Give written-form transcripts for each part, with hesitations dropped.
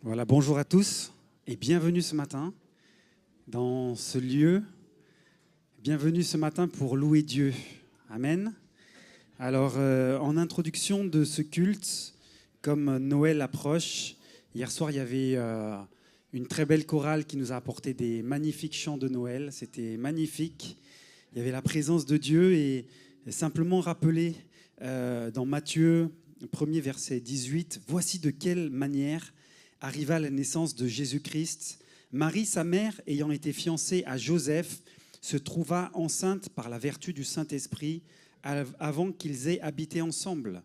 Voilà, bonjour à tous et bienvenue ce matin dans ce lieu. Bienvenue ce matin pour louer Dieu. Amen. Alors, en introduction de ce culte, comme Noël approche, hier soir, il y avait une très belle chorale qui nous a apporté des magnifiques chants de Noël. C'était magnifique. Il y avait la présence de Dieu et simplement rappeler dans Matthieu 1er verset 18, « Voici de quelle manière arriva la naissance de Jésus-Christ. Marie, sa mère, ayant été fiancée à Joseph, se trouva enceinte par la vertu du Saint-Esprit avant qu'ils aient habité ensemble.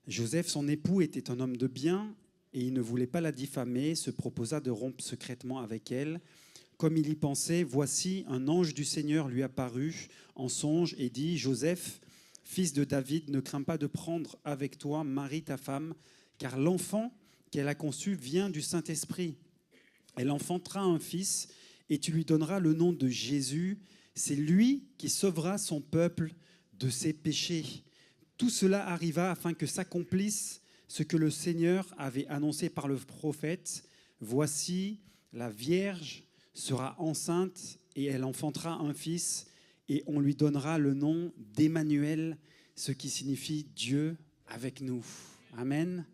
Joseph, son époux, était un homme de bien et il ne voulait pas la diffamer, se proposa de rompre secrètement avec elle. Comme il y pensait, voici, un ange du Seigneur lui apparut en songe et dit, « Joseph, fils de David, ne crains pas de prendre avec toi Marie, ta femme, car l'enfant qu'elle a conçu vient du Saint-Esprit. Elle enfantera un fils et tu lui donneras le nom de Jésus. C'est lui qui sauvera son peuple de ses péchés. » Tout cela arriva afin que s'accomplisse ce que le Seigneur avait annoncé par le prophète. « Voici, la Vierge sera enceinte et elle enfantera un fils et on lui donnera le nom d'Emmanuel, ce qui signifie Dieu avec nous. » Amen.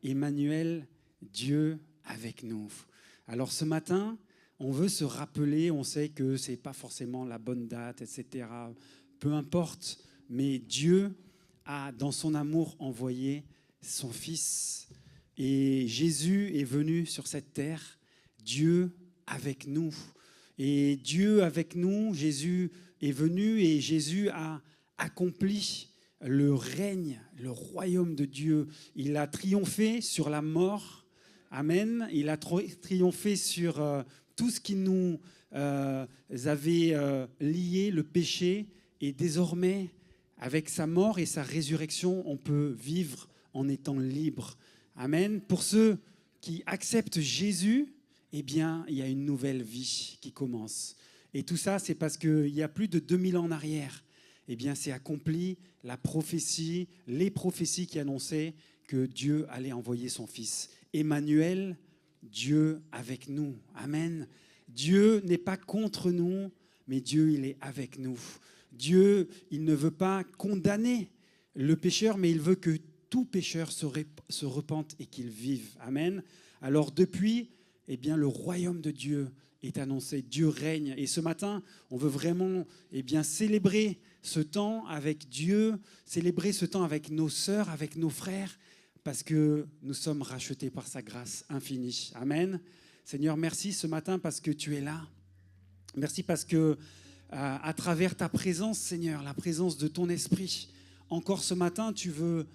Emmanuel, Dieu avec nous. Alors ce matin, on veut se rappeler, on sait que ce n'est pas forcément la bonne date, etc. Peu importe, mais Dieu a, dans son amour, envoyé son Fils. Et Jésus est venu sur cette terre, Dieu avec nous. Et Dieu avec nous, Jésus est venu et Jésus a accompli le règne, le royaume de Dieu. Il a triomphé sur la mort. Amen. Il a triomphé sur tout ce qui nous avait lié, le péché. Et désormais, avec sa mort et sa résurrection, on peut vivre en étant libre. Amen. Pour ceux qui acceptent Jésus, eh bien, il y a une nouvelle vie qui commence. Et tout ça, c'est parce qu'il y a plus de 2000 ans en arrière, eh bien, c'est accompli la prophétie, les prophéties qui annonçaient que Dieu allait envoyer son Fils. Emmanuel, Dieu avec nous. Amen. Dieu n'est pas contre nous, mais Dieu, il est avec nous. Dieu, il ne veut pas condamner le pécheur, mais il veut que tout pécheur se repente et qu'il vive. Amen. Alors depuis, eh bien, le royaume de Dieu est annoncé. Dieu règne. Et ce matin, on veut vraiment célébrer ce temps avec Dieu, célébrer ce temps avec nos sœurs, avec nos frères, parce que nous sommes rachetés par sa grâce infinie. Amen. Seigneur, merci ce matin parce que tu es là. Merci parce que à travers ta présence, Seigneur, la présence de ton esprit, encore ce matin, tu veux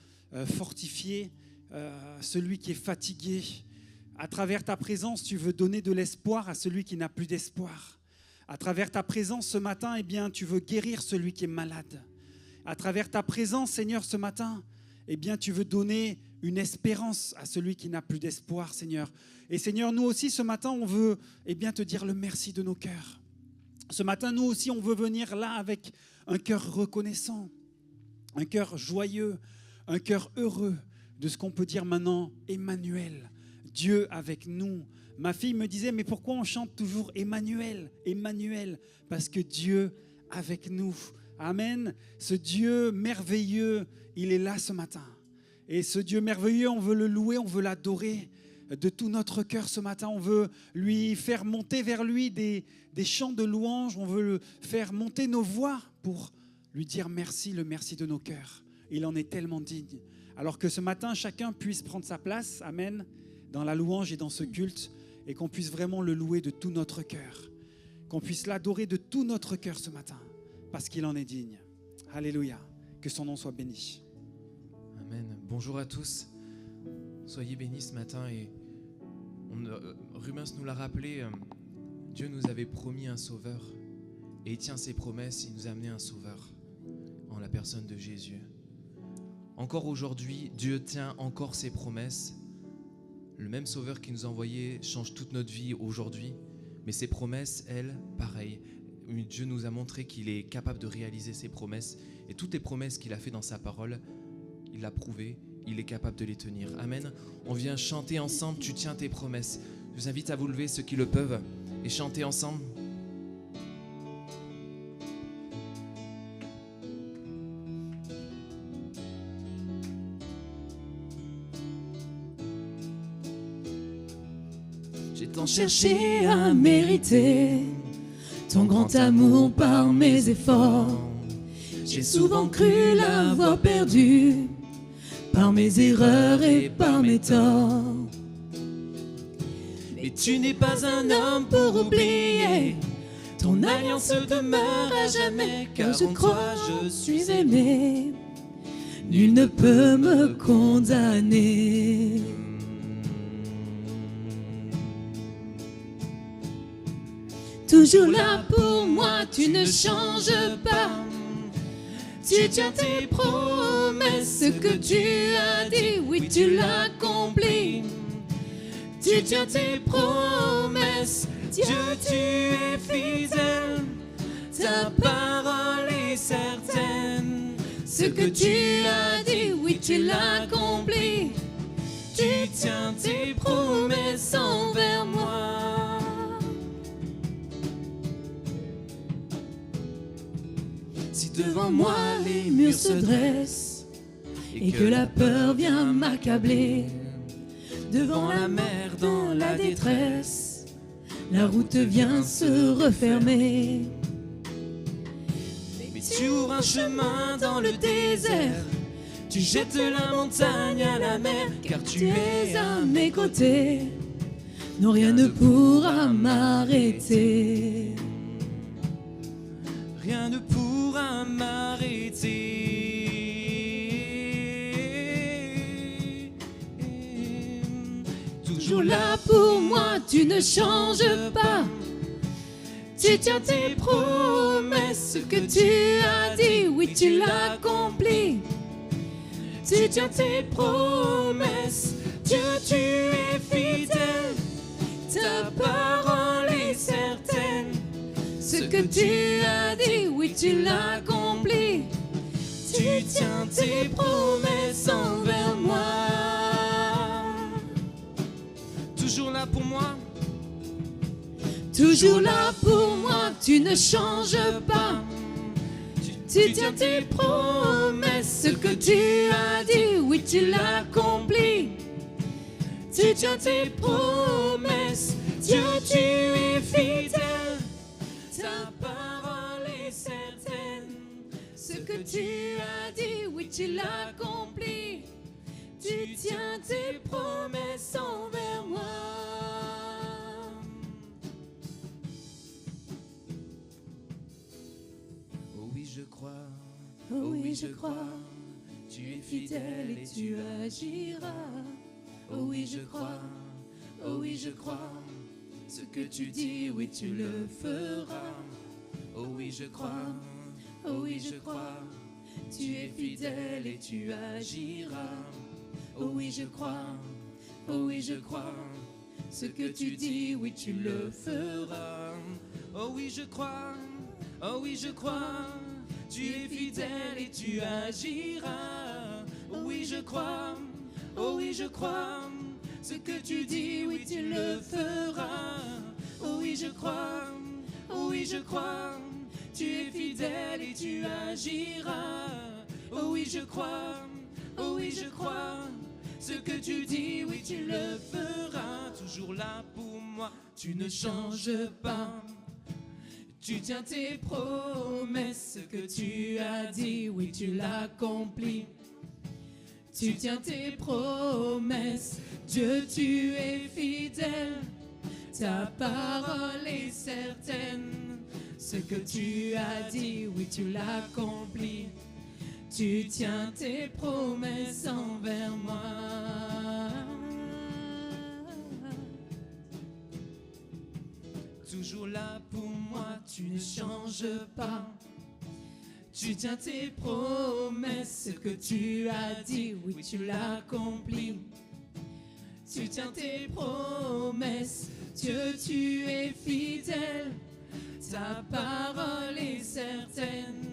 fortifier celui qui est fatigué. À travers ta présence, tu veux donner de l'espoir à celui qui n'a plus d'espoir. À travers ta présence ce matin, eh bien, tu veux guérir celui qui est malade. À travers ta présence, Seigneur, ce matin, eh bien, tu veux donner une espérance à celui qui n'a plus d'espoir, Seigneur. Et Seigneur, nous aussi, ce matin, on veut te dire le merci de nos cœurs. Ce matin, nous aussi, on veut venir là avec un cœur reconnaissant, un cœur joyeux, un cœur heureux de ce qu'on peut dire maintenant, Emmanuel, Dieu avec nous. Ma fille me disait, mais pourquoi on chante toujours Emmanuel, Emmanuel? Parce que Dieu avec nous. Amen. Ce Dieu merveilleux, il est là ce matin. Et ce Dieu merveilleux, on veut le louer, on veut l'adorer de tout notre cœur ce matin. On veut lui faire monter vers lui des chants de louange. On veut le faire monter nos voix pour lui dire merci, le merci de nos cœurs. Il en est tellement digne. Alors que ce matin, chacun puisse prendre sa place, amen, dans la louange et dans ce culte, et qu'on puisse vraiment le louer de tout notre cœur, qu'on puisse l'adorer de tout notre cœur ce matin, parce qu'il en est digne. Alléluia, que son nom soit béni. Amen. Bonjour à tous, soyez bénis ce matin. Et Rubens nous l'a rappelé, Dieu nous avait promis un sauveur, et il tient ses promesses, il nous a amené un sauveur, en la personne de Jésus. Encore aujourd'hui, Dieu tient encore ses promesses. Le même sauveur qui nous a envoyés change toute notre vie aujourd'hui, mais ses promesses, elles, pareil. Dieu nous a montré qu'il est capable de réaliser ses promesses, et toutes les promesses qu'il a fait dans sa parole, il l'a prouvé, il est capable de les tenir. Amen. On vient chanter ensemble, tu tiens tes promesses. Je vous invite à vous lever, ceux qui le peuvent, et chanter ensemble. J'ai tant cherché à mériter ton grand amour par mes efforts. J'ai souvent cru l'avoir perdu par mes erreurs et par mes torts. Mais tu n'es pas un homme pour oublier, ton alliance demeure à jamais, car je crois je suis aimé. Nul ne peut me condamner. Toujours là pour moi, tu ne changes pas. Tu tiens tes promesses, ce que tu as dit, oui tu l'accomplis. Tu tiens tes promesses, Dieu tu es fidèle. Ta parole est certaine. Ce que tu as dit, oui tu l'accomplis. Tu tiens tes promesses envers moi. Si devant moi les murs se dressent et que la peur vient m'accabler, devant la mer dans la détresse, la route vient se refermer. Mais tu ouvres un chemin dans le désert, tu jettes la montagne à la mer, car tu es à mes côtés, non rien ne pourra m'arrêter. Rien ne pourra m'arrêter. Toujours là pour moi, tu ne changes pas. Tu tiens tes promesses, ce que tu as dit, oui tu l'accomplis. Tu tiens tes promesses, Dieu tu es fidèle. Ta parole est certaine. Ce que tu as dit, oui tu l'accomplis. Tu tiens tes promesses envers moi. Toujours là pour moi. Toujours là pour moi, tu ne changes pas. Tu tiens tes promesses, ce que tu as dit, oui tu l'accomplis. Tu tiens tes promesses, Dieu tu es fidèle. Ta parole est certaine. Ce que tu as dit, oui tu l'accomplis. Tu tiens tes promesses envers moi. Oh oui, je crois. Oh oui, je crois. Tu es fidèle et tu agiras. Oh oui, je crois. Oh oui, je crois. Ce que tu dis, oui, tu le feras. Oh oui, je crois. Oh oui, je crois. Tu es fidèle et tu agiras. Oh oui, je crois. Oh oui, je crois. Ce que tu dis, oui, tu le feras. Oh oui, je crois. Oh oui, je crois. Tu es fidèle et tu agiras. Oh oui, je crois. Oh oui, je crois. Ce que tu dis, oui, tu le feras. Oh oui, je crois. Oh oui, je crois. Tu es fidèle et tu agiras. Oh oui, je crois. Oh oui, je crois. Ce que tu dis, oui, tu le feras. Toujours là pour moi. Tu ne changes pas. Tu tiens tes promesses. Ce que tu as dit, oui, tu l'accomplis. Tu tiens tes promesses. Dieu, tu es fidèle. Ta parole est certaine. Ce que tu as dit, oui, tu l'accomplis. Tu tiens tes promesses envers moi. Toujours là pour moi, tu ne changes pas. Tu tiens tes promesses, ce que tu as dit, oui, tu l'accomplis. Tu tiens tes promesses, Dieu, tu es fidèle. Ta parole est certaine.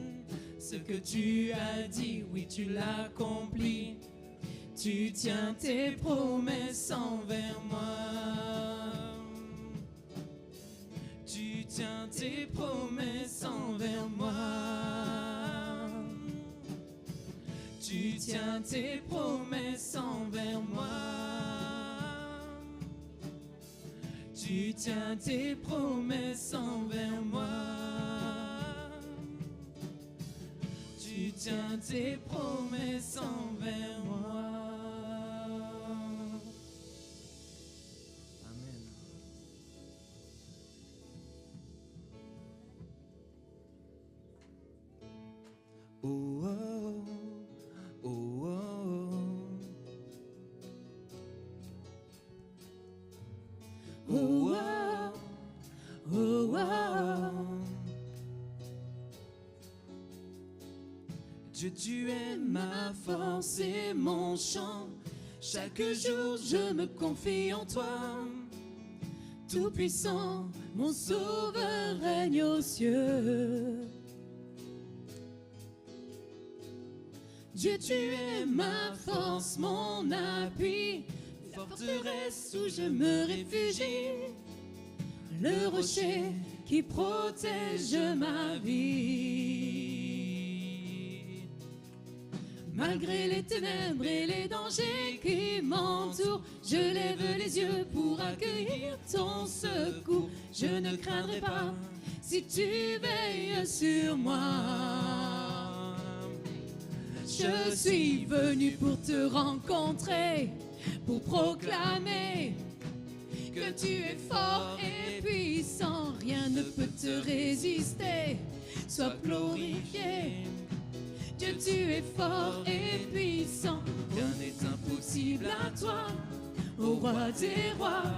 Ce que tu as dit, oui, tu l'accomplis. Tu tiens tes promesses envers moi. Tu tiens tes promesses envers moi. Tu tiens tes promesses envers moi. Tu tiens tes promesses envers moi. Tu tiens tes promesses envers moi. Amen. Oh, oh, oh, oh, oh, oh, oh, oh. Dieu, tu es ma force et mon chant. Chaque jour, je me confie en toi. Tout-puissant, mon sauveur règne aux cieux. Dieu, tu es ma force, mon appui, la forteresse où je me réfugie, le rocher qui protège ma vie. Malgré les ténèbres et les dangers qui m'entourent, je lève les yeux pour accueillir ton secours. Je ne craindrai pas si tu veilles sur moi. Je suis venu pour te rencontrer, pour proclamer que tu es fort et puissant. Rien ne peut te résister, sois glorifié. Dieu, tu es fort et puissant. Rien n'est impossible à toi, ô roi des rois.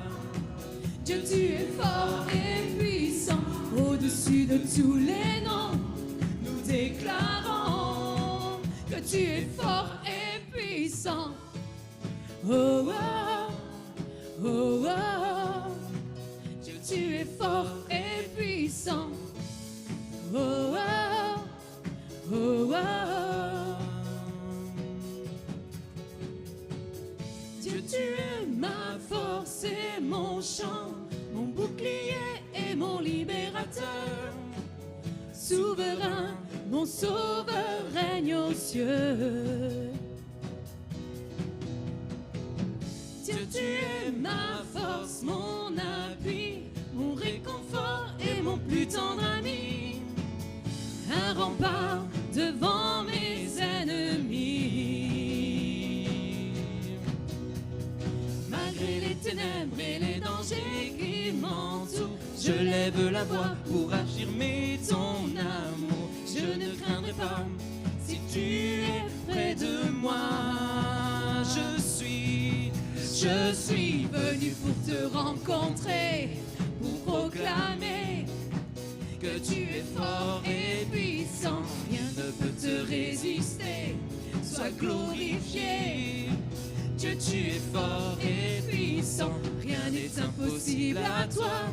Dieu, tu es fort et puissant. Au-dessus de tous les noms, nous déclarons que tu es fort et puissant. Oh, oh, oh, oh. Dieu, tu es fort et puissant. Oh, oh, oh, oh. Dieu, tu es ma force et mon chant, mon bouclier et mon libérateur. Souverain, mon sauveur règne aux cieux. Dieu, tu es ma force, mon appui, mon réconfort et mon plus tendre ami. Un rempart devant mes ennemis. Malgré les ténèbres et les dangers qui m'entourent, je lève la voix pour affirmer ton amour. Je ne craindrai pas si tu es près de moi. Je suis venu pour te rencontrer, pour proclamer que tu es fort et puissant. Rien ne peut te résister, sois glorifié. Dieu, tu es fort et puissant. Rien n'est impossible à toi,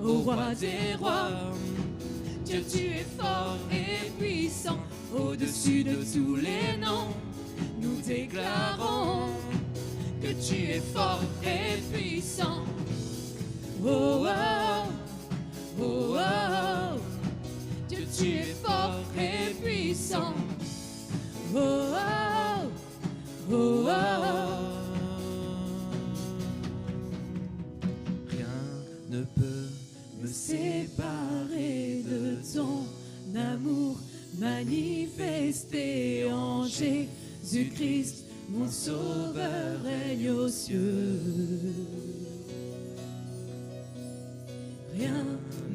ô roi des rois. Dieu, tu es fort et puissant. Au-dessus de tous les noms, nous déclarons que tu es fort et puissant. Oh, oh, oh, oh. Dieu, tu es fort et puissant. Oh, oh, oh, oh. Rien ne peut me séparer de ton amour manifesté en Jésus-Christ. Mon sauveur règne aux cieux. Rien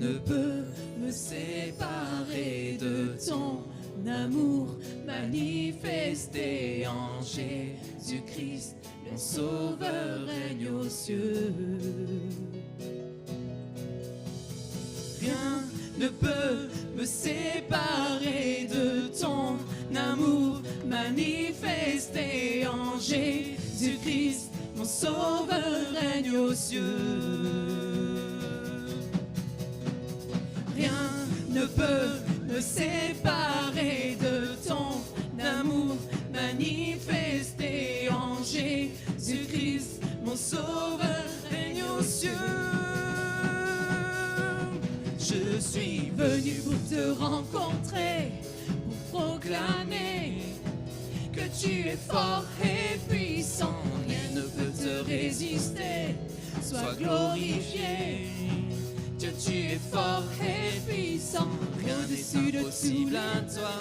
ne peut me séparer de ton amour manifesté en Jésus-Christ. Mon sauveur règne aux cieux. Rien ne peut me séparer de ton amour manifesté en Jésus-Christ. Mon sauveur règne aux cieux. Rien ne peut me séparer de ton amour manifesté en aux cieux. Je suis venu pour te rencontrer, pour proclamer que tu es fort et puissant. Rien ne peut te résister. Sois glorifié. Dieu, tu es fort et puissant. Rien n'est impossible à toi,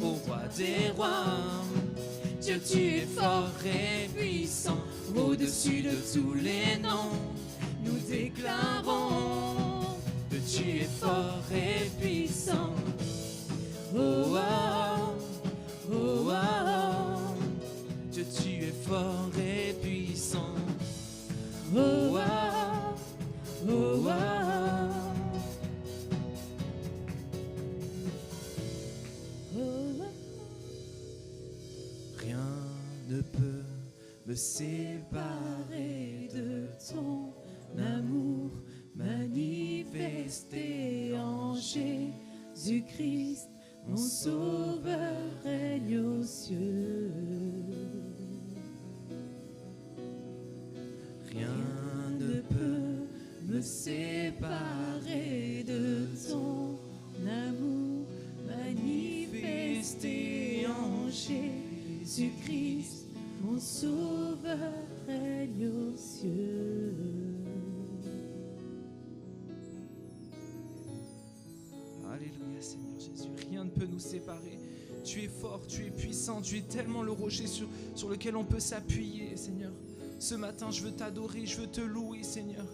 ô roi des rois. Dieu, tu es fort et puissant. Au-dessus de tous les noms, nous déclarons que tu es fort et puissant. Oh, oh, oh, oh. Dieu, tu es fort et puissant. Oh, oh, oh, oh. Rien ne peut me séparer de ton amour manifesté en Jésus-Christ, mon sauveur règne aux cieux. Rien ne peut me séparer de ton amour manifesté en Jésus-Christ, mon sauveur règne aux cieux. Alléluia Seigneur Jésus, rien ne peut nous séparer. Tu es fort, tu es puissant, tu es tellement le rocher sur lequel on peut s'appuyer, Seigneur. Ce matin, je veux t'adorer, je veux te louer, Seigneur.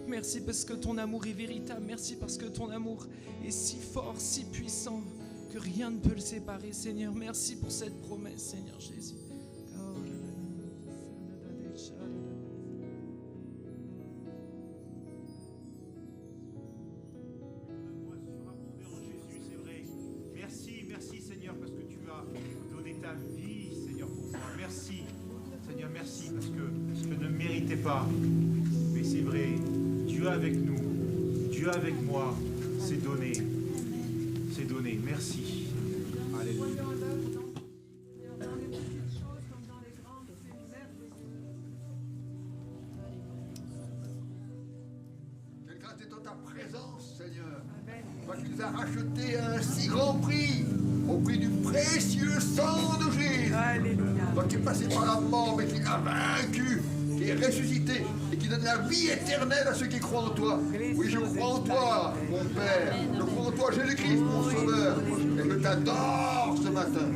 Merci parce que ton amour est véritable. Merci parce que ton amour est si fort, si puissant, que rien ne peut le séparer, Seigneur. Merci pour cette promesse, Seigneur Jésus. Merci Seigneur parce que tu as donné ta vie, Seigneur, pour moi. Merci, Seigneur, merci parce que je ne méritais pas. Mais c'est vrai, Dieu avec nous, Dieu avec moi, c'est donné. C'est donné. Merci. Alléluia. Quelle grâce est dans ta présence, Seigneur. Toi qui nous as rachetés à un si grand prix, au prix du précieux sang de Jésus. Alléluia. Toi qui es passé par la mort, mais qui l'as vaincu, qui est ressuscité et qui donne la vie éternelle à ceux qui croient en toi. Oui, je crois en toi, mon Père. Je crois en toi, Jésus-Christ, mon Sauveur. Et je t'adore ce matin.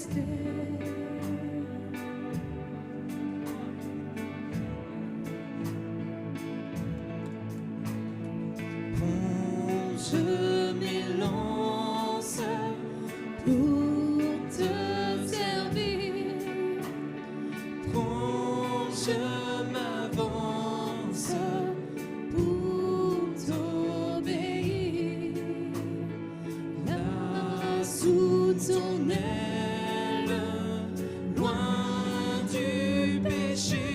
rester. Je m'élance pour te servir. Prends, je m'avance pour t'obéir. Là sous ton aile, loin du péché,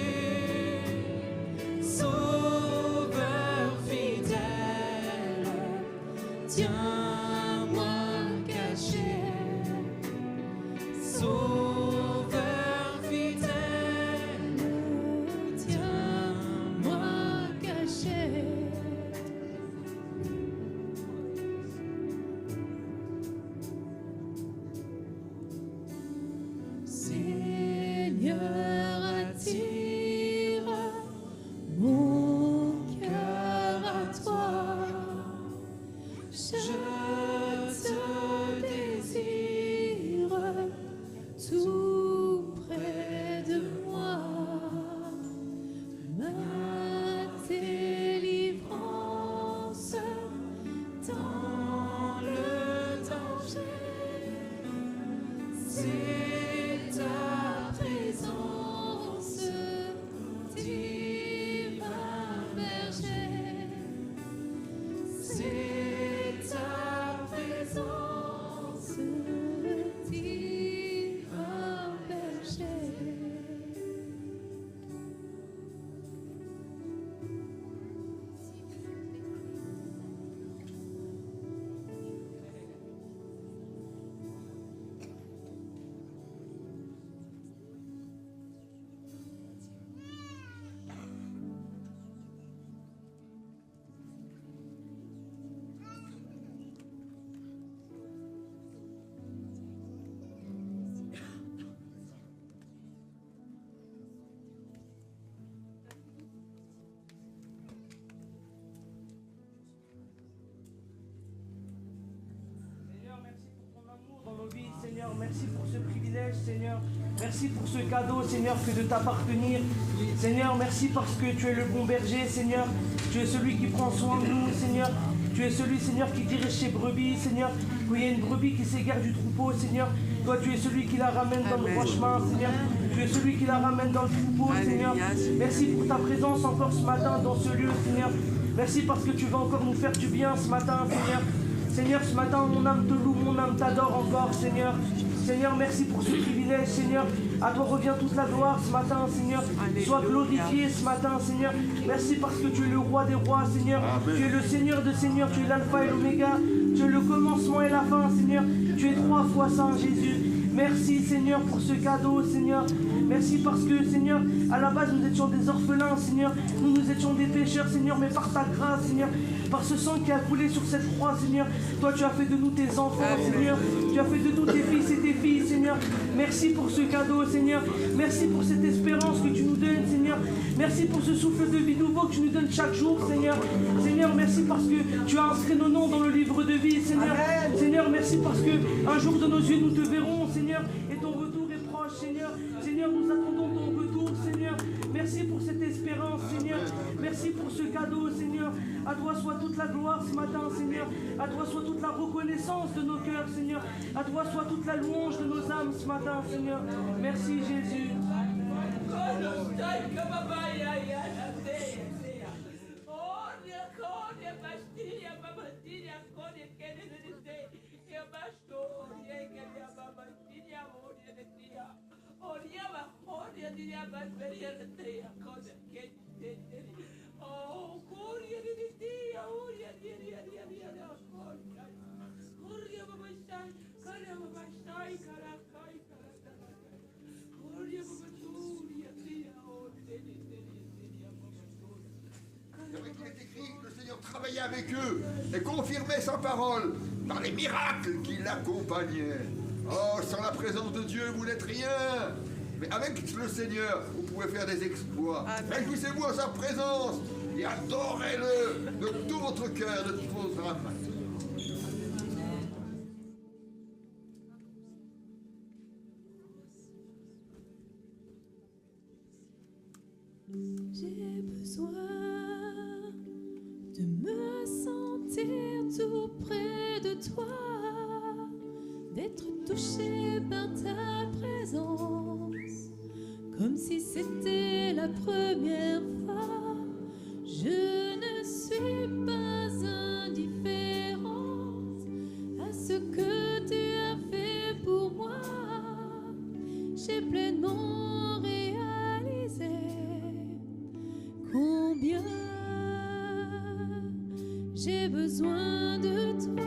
Sauveur fidèle, tiens-moi caché. Sauveur fidèle, tiens-moi caché. Seigneur, attire mon cœur à toi. Je te désire tout près de moi. Ma délivrance dans le danger, c'est ta présence, divin berger. C'est ta présence, divin berger. Seigneur, merci pour ton amour dans nos vies, Seigneur. Merci pour ce privilège, Seigneur. Merci pour ce cadeau, Seigneur, que de t'appartenir. Seigneur, merci parce que tu es le bon berger, Seigneur. Tu es celui qui prend soin de nous, Seigneur. Tu es celui, Seigneur, qui dirige ses brebis, Seigneur. Quand il y a une brebis qui s'égare du troupeau, Seigneur, toi, tu es celui qui la ramène dans le droit chemin, Seigneur. Tu es celui qui la ramène dans le troupeau, Seigneur. Merci pour ta présence encore ce matin dans ce lieu, Seigneur. Merci parce que tu vas encore nous faire du bien ce matin, Seigneur. Seigneur, ce matin, mon âme te loue, mon âme t'adore encore, Seigneur. Seigneur, merci pour ce privilège, Seigneur. À toi revient toute la gloire ce matin, Seigneur. Sois glorifié ce matin, Seigneur. Merci parce que tu es le roi des rois, Seigneur. Tu es le Seigneur de Seigneur, tu es l'alpha et l'oméga. Tu es le commencement et la fin, Seigneur. Tu es 3 fois saint, Jésus. Merci, Seigneur, pour ce cadeau, Seigneur. Merci parce que, Seigneur, à la base, nous étions des orphelins, Seigneur. Nous étions des pécheurs, Seigneur, mais par ta grâce, Seigneur, par ce sang qui a coulé sur cette croix, Seigneur, toi, tu as fait de nous tes enfants, Seigneur. Tu as fait de nous tes fils et tes filles, Seigneur. Merci pour ce cadeau, Seigneur. Merci pour cette espérance que tu nous donnes, Seigneur. Merci pour ce souffle de vie nouveau que tu nous donnes chaque jour, Seigneur. Seigneur, merci parce que tu as inscrit nos noms dans le livre de vie, Seigneur. Seigneur, merci parce que un jour de nos yeux, nous te verrons, Seigneur, et ton retour est proche, Seigneur. Seigneur, nous attendons ton retour, Seigneur. Merci pour cette espérance, Seigneur. Merci pour ce cadeau, Seigneur. À toi soit toute la gloire ce matin, Seigneur. À toi soit toute la reconnaissance de nos cœurs, Seigneur. À toi soit toute la louange de nos âmes ce matin, Seigneur. Merci, Jésus. Le Seigneur travaillait avec eux et confirmait sa parole par les miracles qui l'accompagnaient. Oh, sans la présence de Dieu, vous n'êtes rien. Mais avec le Seigneur, vous pouvez faire des exploits. Réjouissez-vous à sa présence et adorez-le de tout votre cœur, de toute votre âme. J'ai besoin de me sentir tout près de toi, d'être touché par ta présence, comme si c'était la première fois. Je ne suis pas indifférente à ce que tu as fait pour moi. J'ai pleinement réalisé combien j'ai besoin de toi.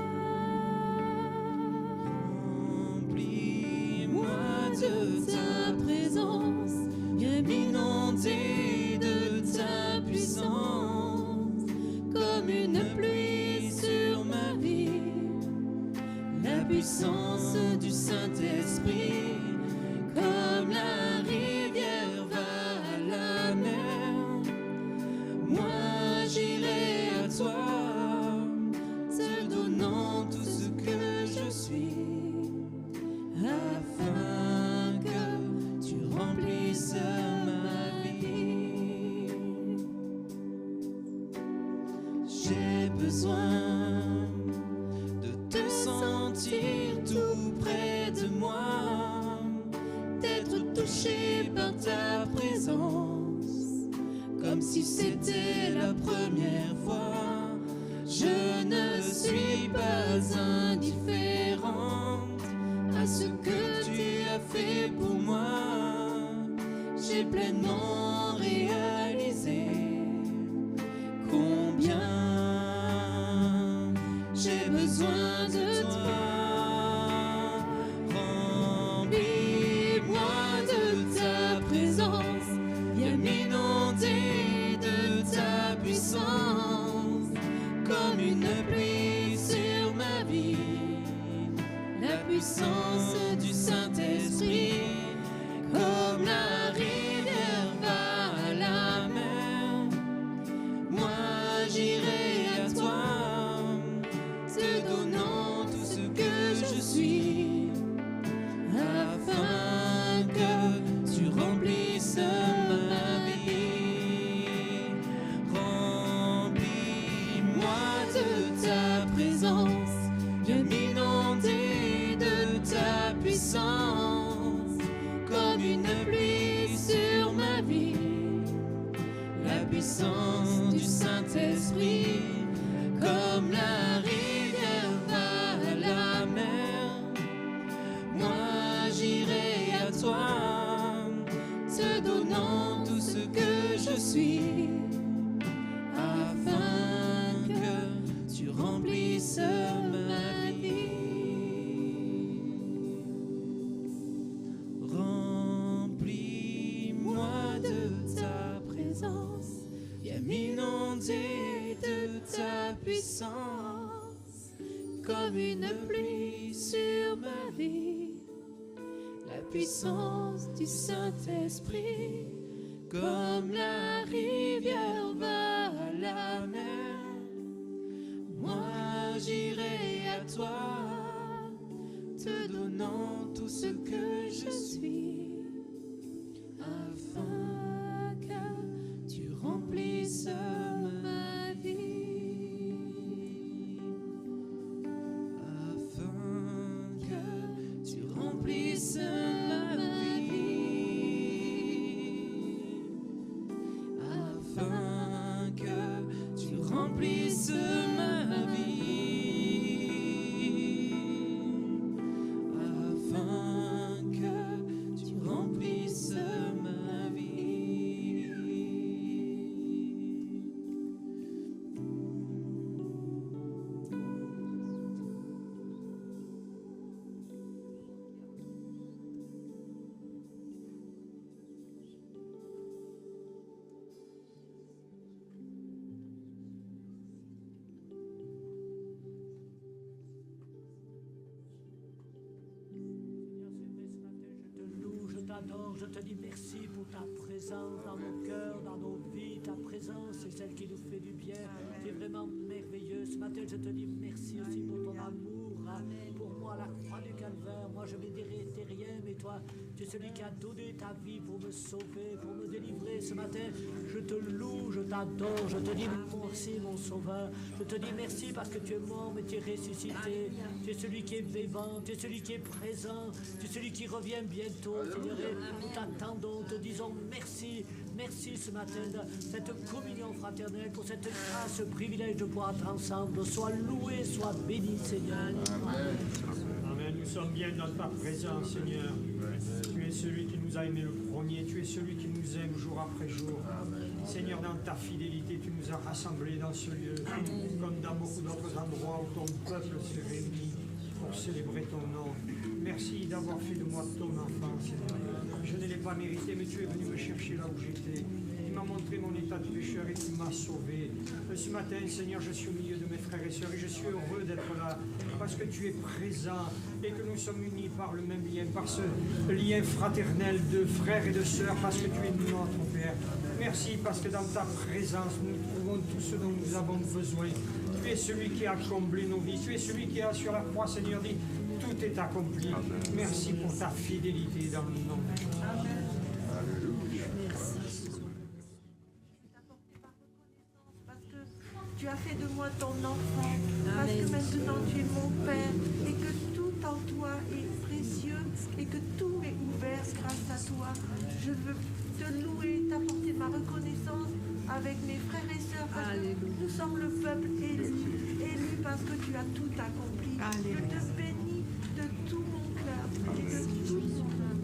Remplis-moi de ta présence, viens m'inonder de ta puissance, comme une pluie sur ma vie, la puissance du Saint-Esprit, comme la rivière va à la mer. Moi j'irai à toi, te donnant tout ce que je suis, afin que tu remplisses ma vie. J'ai besoin de te sentir tout près de moi, d'être touché par ta présence, comme si c'était la première fois. Je ne suis pas indifférente à ce que tu as fait pour moi. J'ai pleinement réalisé combien j'ai besoin de toi. Remplis-moi de ta présence, viens m'inonder de ta puissance, comme une pluie sur ma vie, la puissance du Saint-Esprit, comme la rivière va à la mer. Moi j'irai à toi, te donnant tout ce que je suis, afin que tu remplisses ma vie. Remplis-moi de ta présence, viens m'inonder de ta puissance, comme une pluie sur ma vie, la puissance du Saint-Esprit, comme la rivière va à la mer. Moi j'irai à toi, te donnant tout ce que je suis, afin que tu remplisses ma vie. Remplis-moi de ta présence, viens m'inonder de ta puissance, comme une pluie sur ma vie, la puissance du Saint-Esprit, comme la rivière va à la mer. Moi j'irai à toi, te donnant tout ce que je suis, afin que tu remplisses ma vie, afin que tu remplisses ma vie, afin que tu remplisses ma vie, afin que tu remplisses ma vie. Je te dis merci pour ta présence dans nos cœurs, dans nos vies. Ta présence, c'est celle qui nous fait du bien. Tu es vraiment merveilleux. Ce matin, je te dis merci aussi pour ton amour. Pour moi, la croix du Calvaire. calvaire. Moi, je ne méritais rien, mais toi, tu es celui qui a donné ta vie pour me sauver, pour me délivrer. Ce matin, je te loue, je t'adore, je te dis merci, mon Sauveur. Je te dis merci parce que tu es mort, mais tu es ressuscité. Tu es celui qui est vivant, tu es celui qui est présent, tu es celui qui revient bientôt, Seigneur. Et nous t'attendons, te disons merci. Merci ce matin de cette communion fraternelle, pour cette grâce, ce privilège de pouvoir être ensemble. Sois loué, sois béni, Seigneur. Amen. Nous sommes bien dans ta présence, Seigneur. Tu es celui qui nous a aimés le premier. Tu es celui qui nous aime jour après jour. Seigneur, dans ta fidélité, tu nous as rassemblés dans ce lieu, comme dans beaucoup d'autres endroits où ton peuple s'est réuni pour célébrer ton nom. Merci d'avoir fait de moi ton enfant, Seigneur. Je ne l'ai pas mérité, mais tu es venu me chercher là où j'étais. Tu m'as montré mon état de pécheur et tu m'as sauvé. Ce matin, Seigneur, je suis au milieu de mes frères et sœurs et je suis heureux d'être là parce que tu es présent et que nous sommes unis par le même lien, par ce lien fraternel de frères et de sœurs, parce que tu es notre Père. Merci parce que dans ta présence, nous trouvons tout ce dont nous avons besoin. Tu es celui qui a comblé nos vies. Tu es celui qui a sur la croix, Seigneur, dit tout est accompli. Merci pour ta fidélité dans le nom de Jésus. Amen. Parce que tu as fait de moi ton enfant, parce que maintenant tu es mon Père, et que tout en toi est précieux, et que tout m'est ouvert grâce à toi. Je veux te louer, t'apporter ma reconnaissance avec mes frères et sœurs, parce que nous sommes le peuple élu parce que tu as tout accompli. Je te bénis de tout mon cœur et de tout mon âme.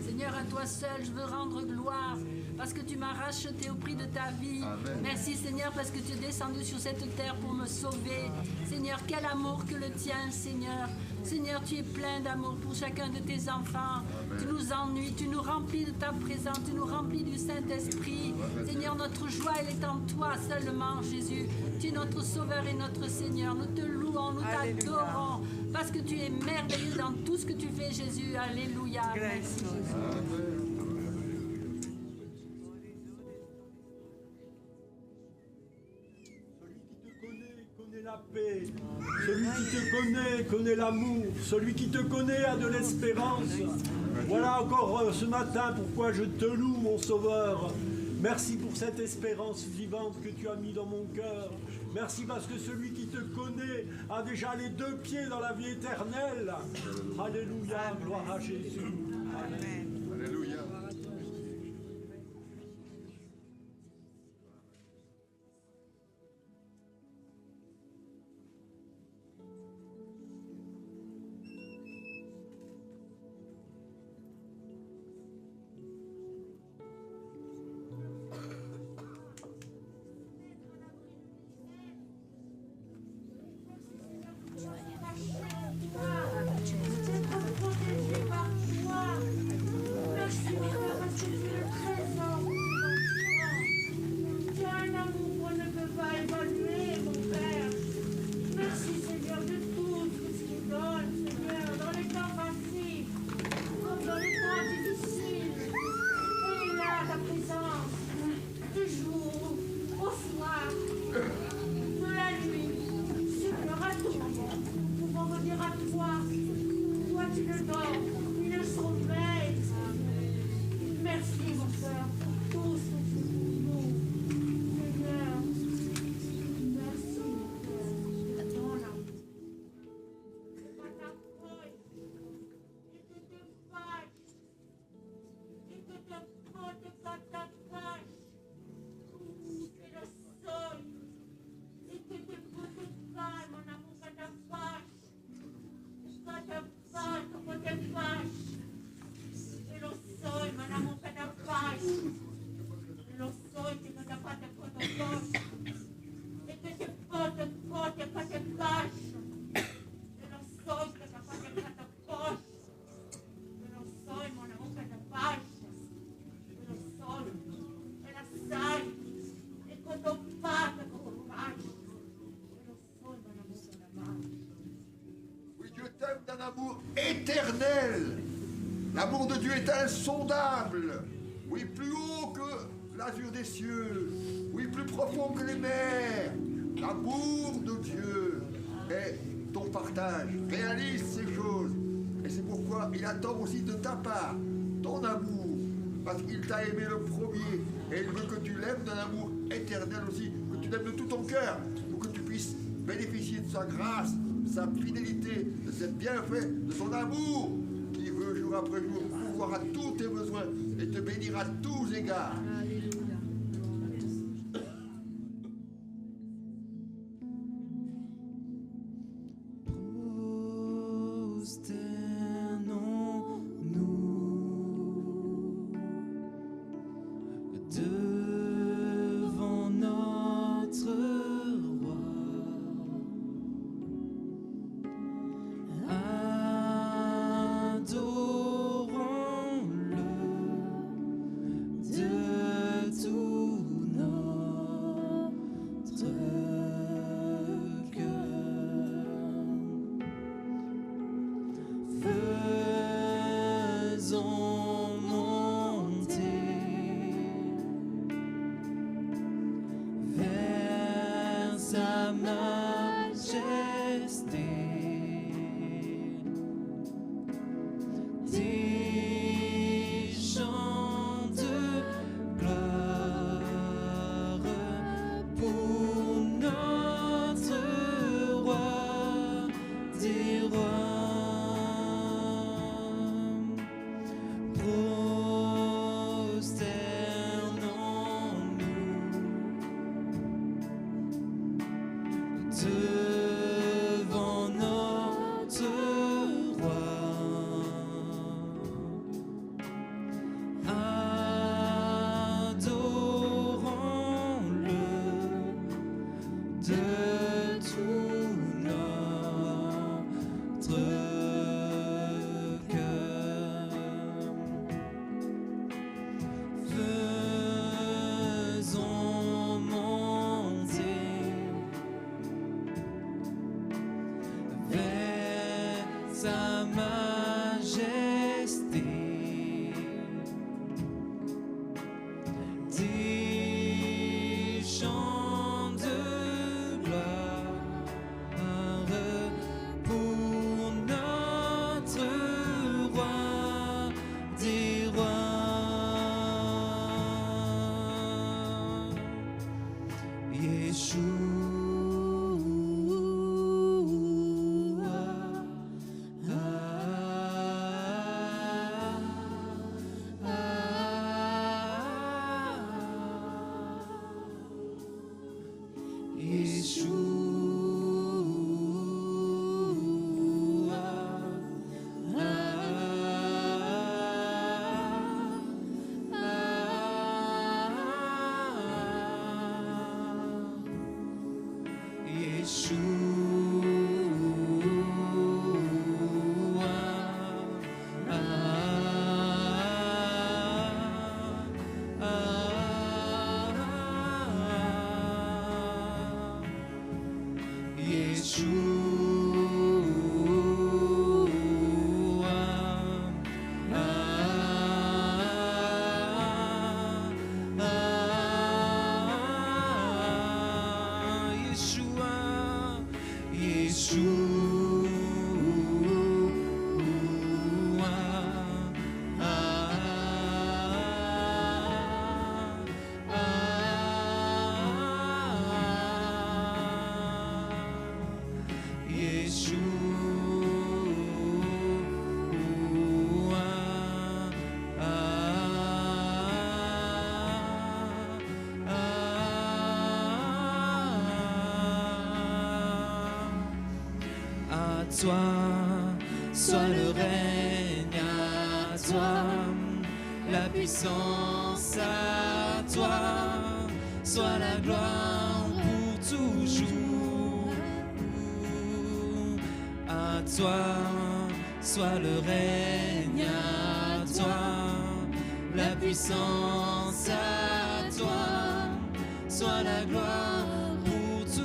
Seigneur, à toi seul, je veux rendre gloire parce que tu m'as racheté au prix de ta vie. Amen. Merci Seigneur parce que tu es descendu sur cette terre pour me sauver. Seigneur, quel amour que le tien, Seigneur. Seigneur, tu es plein d'amour pour chacun de tes enfants. Amen. Tu nous ennuies, tu nous remplis de ta présence, tu nous remplis du Saint-Esprit. Seigneur, notre joie, elle est en toi seulement, Jésus. Tu es notre Sauveur et notre Seigneur. Nous te louons, nous t'adorons parce que tu es merveilleux dans tout ce que tu fais, Jésus. Alléluia. Merci, Jésus. Connaît la paix. Celui qui te connaît l'amour. Celui qui te connaît a de l'espérance. Voilà encore ce matin pourquoi je te loue, mon Sauveur. Merci pour cette espérance vivante que tu as mis dans mon cœur. Merci parce que celui qui te connaît a déjà les deux pieds dans la vie éternelle. Alléluia, gloire à Jésus. Amen. Alléluia. Un amour éternel. L'amour de Dieu est insondable. Oui, plus haut que l'azur des cieux. Oui, plus profond que les mers. L'amour de Dieu est ton partage. Réalise ces choses. Et c'est pourquoi il attend aussi de ta part ton amour. Parce qu'il t'a aimé le premier. Et il veut que tu l'aimes d'un amour éternel aussi. Que tu l'aimes de tout ton cœur. Pour que tu puisses bénéficier de sa grâce, de sa fidélité, de ses bienfaits, de son amour. Qui veut jour après jour pouvoir à tous tes besoins et te bénir à tous égards. Devant notre roi, adorons-le de tout notre cœur. Faisons monter vers sa majesté des chants de gloire pour notre roi des rois. Devant notre roi, adorons-le de tout notre cœur. Faisons monter vers sa majesté des chants de gloire pour notre roi des rois, Yeshua. Toi, soit le règne à toi, la puissance à toi, soit la gloire pour toujours. À toi, soit le règne à toi, la puissance à toi, soit la gloire pour toujours.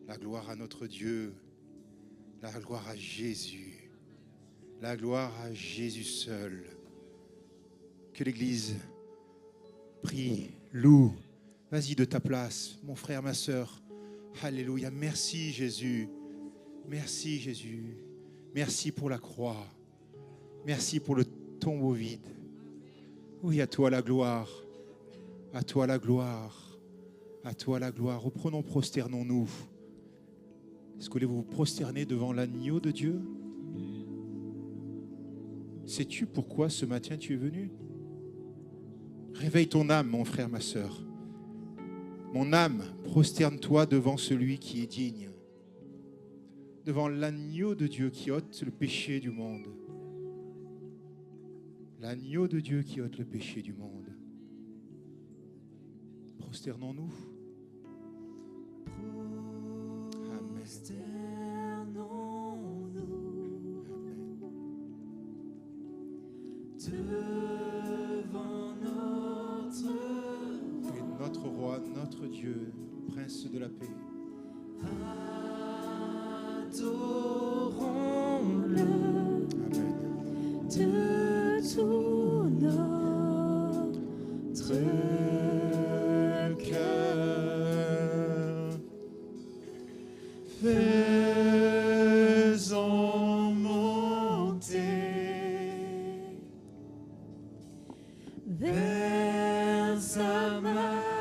La gloire à notre Dieu, la gloire à Jésus, la gloire à Jésus seul. Que l'Église prie, loue. Vas-y de ta place, mon frère, ma sœur. Alléluia. Merci Jésus. Merci Jésus. Merci pour la croix. Merci pour le tombeau vide. Oui, à toi la gloire. À toi la gloire. À toi la gloire. Reprenons, prosternons-nous. Est-ce que vous vous prosternez devant l'agneau de Dieu? Sais-tu pourquoi ce matin tu es venu? Réveille ton âme, mon frère, ma sœur. Mon âme, prosterne-toi devant celui qui est digne. Devant l'agneau de Dieu qui ôte le péché du monde. L'agneau de Dieu qui ôte le péché du monde. Prosternons-nous. Devant notre roi, notre Dieu, prince de la paix. Adorons-le. Amen. De tout notre cœur. Faisons monter vers sa majesté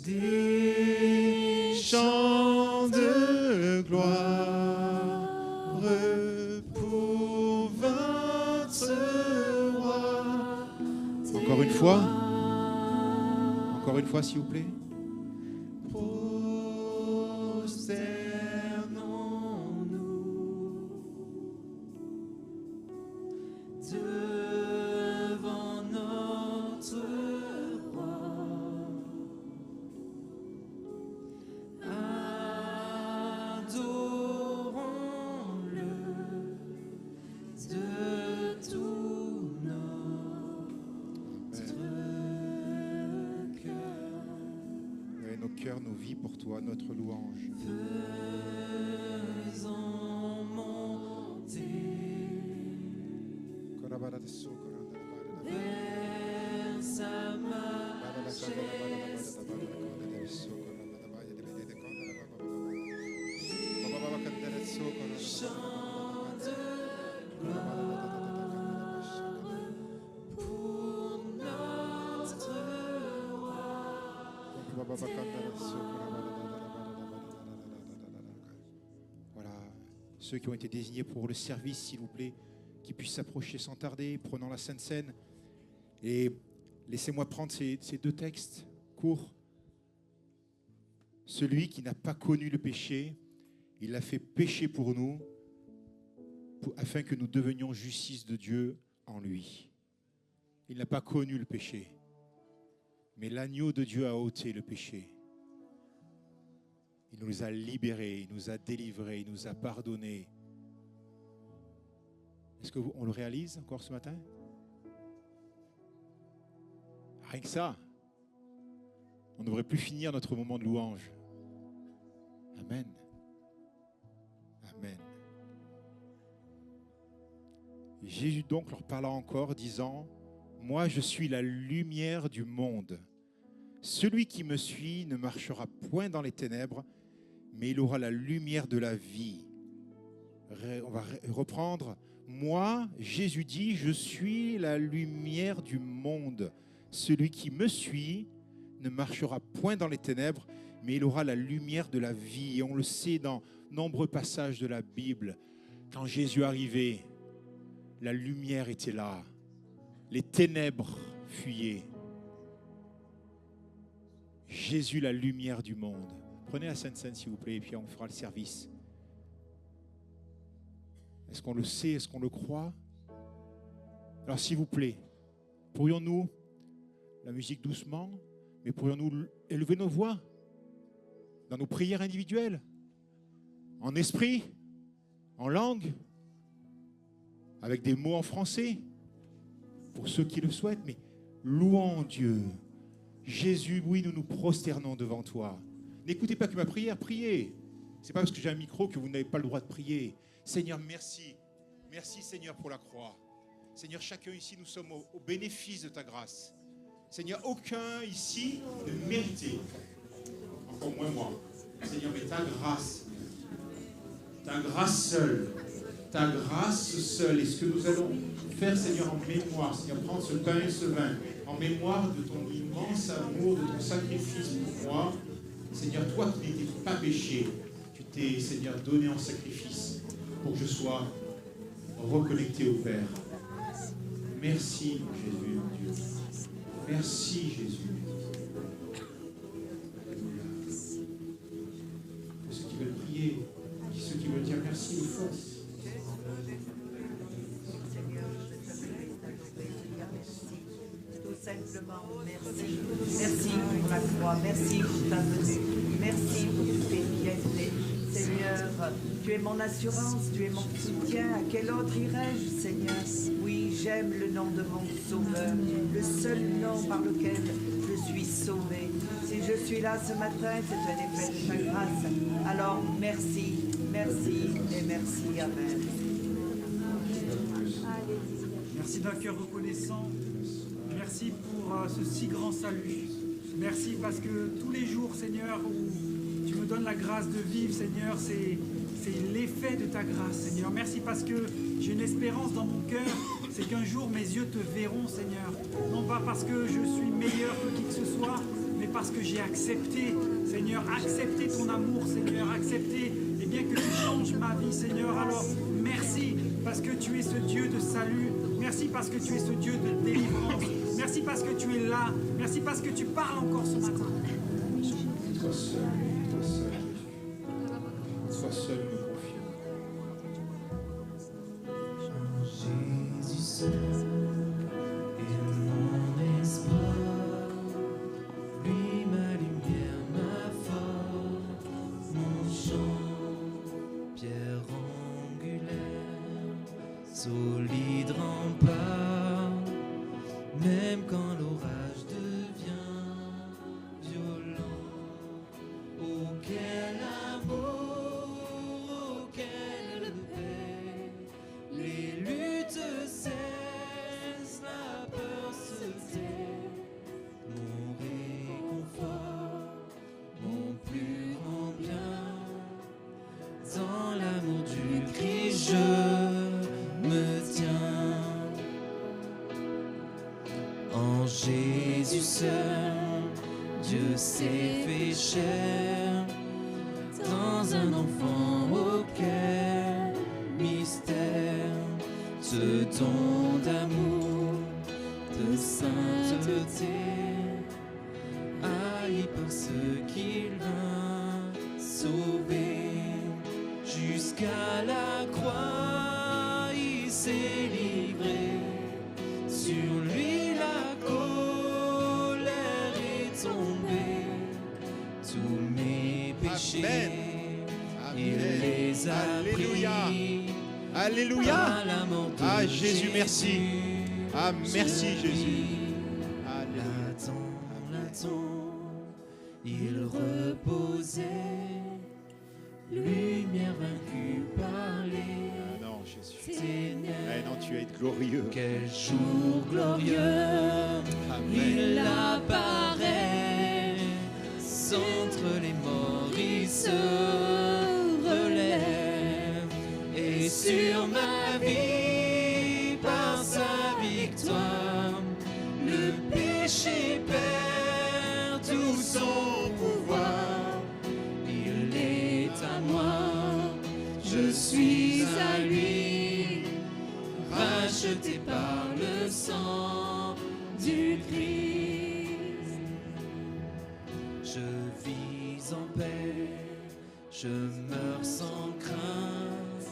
des chants de gloire pour votre roi. Encore une fois, s'il vous plaît. Devant notre roi, adorons-le de tout notre cœur. Et nos cœurs, nos vies pour toi, notre louange. Faisons monter vers sa majesté chants de gloire pour notre roi. Voilà, ceux qui ont été désignés pour le service, s'il vous plaît, qui puissent s'approcher sans tarder, prenant la Sainte Seine. Et laissez-moi prendre ces deux textes courts. Celui qui n'a pas connu le péché, il l'a fait pécher pour nous, afin que nous devenions justice de Dieu en lui. Il n'a pas connu le péché, mais l'agneau de Dieu a ôté le péché. Il nous a libérés, il nous a délivrés, il nous a pardonnés. Est-ce qu'on le réalise encore ce matin? Rien que ça, on ne devrait plus finir notre moment de louange. Amen. Amen. Jésus donc leur parla encore, disant, « Moi je suis la lumière du monde. Celui qui me suit ne marchera point dans les ténèbres, mais il aura la lumière de la vie. » On va reprendre. Moi, Jésus dit, je suis la lumière du monde. Celui qui me suit ne marchera point dans les ténèbres, mais il aura la lumière de la vie. Et on le sait dans nombreux passages de la Bible. Quand Jésus arrivait, la lumière était là. Les ténèbres fuyaient. Jésus, la lumière du monde. Prenez la Sainte Seine, s'il vous plaît, et puis on fera le service. Est-ce qu'on le sait? Est-ce qu'on le croit? Alors, s'il vous plaît, pourrions-nous, la musique doucement, mais pourrions-nous élever nos voix dans nos prières individuelles, en esprit, en langue, avec des mots en français, pour ceux qui le souhaitent, mais louons Dieu. Jésus, oui, nous nous prosternons devant toi. N'écoutez pas que ma prière, priez. Ce n'est pas parce que j'ai un micro que vous n'avez pas le droit de prier. Seigneur, merci. Merci, Seigneur, pour la croix. Seigneur, chacun ici, nous sommes au bénéfice de ta grâce. Seigneur, aucun ici ne méritait, encore moins moi. Seigneur, mais ta grâce seule, et ce que nous allons faire, Seigneur, en mémoire, Seigneur, prendre ce pain et ce vin, en mémoire de ton immense amour, de ton sacrifice pour moi. Seigneur, toi qui n'étais pas péché, tu t'es, Seigneur, donné en sacrifice pour que je sois reconnecté au Père. Merci, Jésus, mon Dieu. Merci, Jésus. Pour ceux qui veulent prier, ceux qui veulent dire merci de force. Simplement, merci. Merci pour la croix, merci pour ta venue, merci pour toutes tes bienfaits. Seigneur, tu es mon assurance, tu es mon soutien. À quel autre irais-je, Seigneur? Oui, j'aime le nom de mon Sauveur, le seul nom par lequel je suis sauvé. Si je suis là ce matin, c'est un effet de ta grâce. Alors, merci, merci et merci. Amen. Merci d'un cœur reconnaissant. Merci pour ce si grand salut. Merci parce que tous les jours, Seigneur, où tu me donnes la grâce de vivre, Seigneur, c'est l'effet de ta grâce, Seigneur. Merci parce que j'ai une espérance dans mon cœur, c'est qu'un jour mes yeux te verront, Seigneur. Non pas parce que je suis meilleur que qui que ce soit, mais parce que j'ai accepté, Seigneur, accepté ton amour, Seigneur, accepté, et bien que tu changes ma vie, Seigneur. Alors, merci parce que tu es ce Dieu de salut. Merci parce que tu es ce Dieu de délivrance. Merci parce que tu es là. Merci parce que tu parles encore ce matin. Sois seul, sois seul, me confie. Jésus seul est mon espoir, lui ma lumière, ma force, mon chant, pierre angulaire, solide rempart, même quand l'orage devient violent. Oh quel amour, oh quelle paix, les luttes cessent, la peur se tait, mon réconfort, mon plus grand bien, dans l'amour du Christ je me tiens. En Jésus seul, Dieu s'est fait chair, dans un enfant auquel mystère, ce don d'amour, de sainteté, haï par ceux qu'il vint sauver, jusqu'à la croix il s'est livré, sur lui la colère est tombée, tous mes péchés, Amen. il les a Alléluia. pris. Alléluia. À la mort de Ah Jésus, merci. Ah merci Jésus. Là-dedans, il reposait, lumière vaincue par les non Jésus. ténèbres. Eh non, tu es glorieux. Quel jour glorieux, il apparaît, entre les morts il se relève, et sur ma vie péché perd tout son pouvoir. Il est à moi, je suis à lui, racheté par le sang du Christ. Je vis en paix, je meurs sans crainte,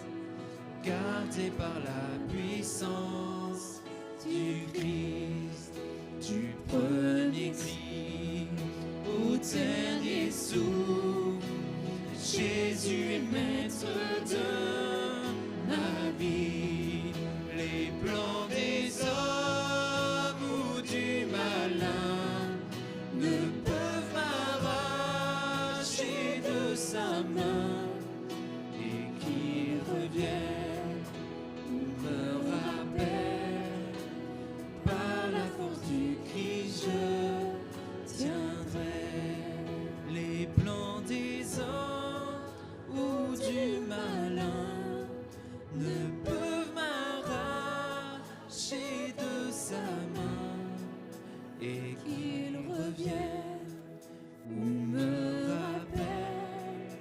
gardé par la puissance du Christ, du premier cri au dernier souffle. Jésus est maître de ma vie. Les plans des hommes ou du malin ne peuvent m'arracher de sa main, et qu'il revienne ou me rappelle, par la force du Christ je tiendrai. Les plans des hommes ou du malin ne peuvent m'arracher de sa main, et qu'il revienne ou me rappelle,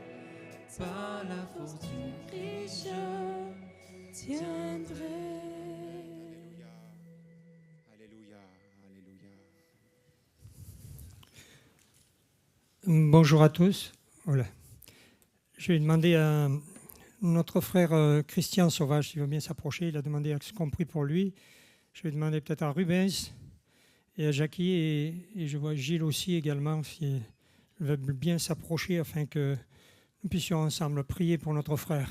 par la force du Christ je tiendrai. Alléluia, alléluia. Bonjour à tous. Voilà. Je vais demander à notre frère Christian Sauvage s'il veut bien s'approcher. Il a demandé à ce qu'on prie pour lui. Je vais demander peut-être à Rubens et à Jackie, et je vois Gilles aussi également, s'il veut bien s'approcher afin que nous puissions ensemble prier pour notre frère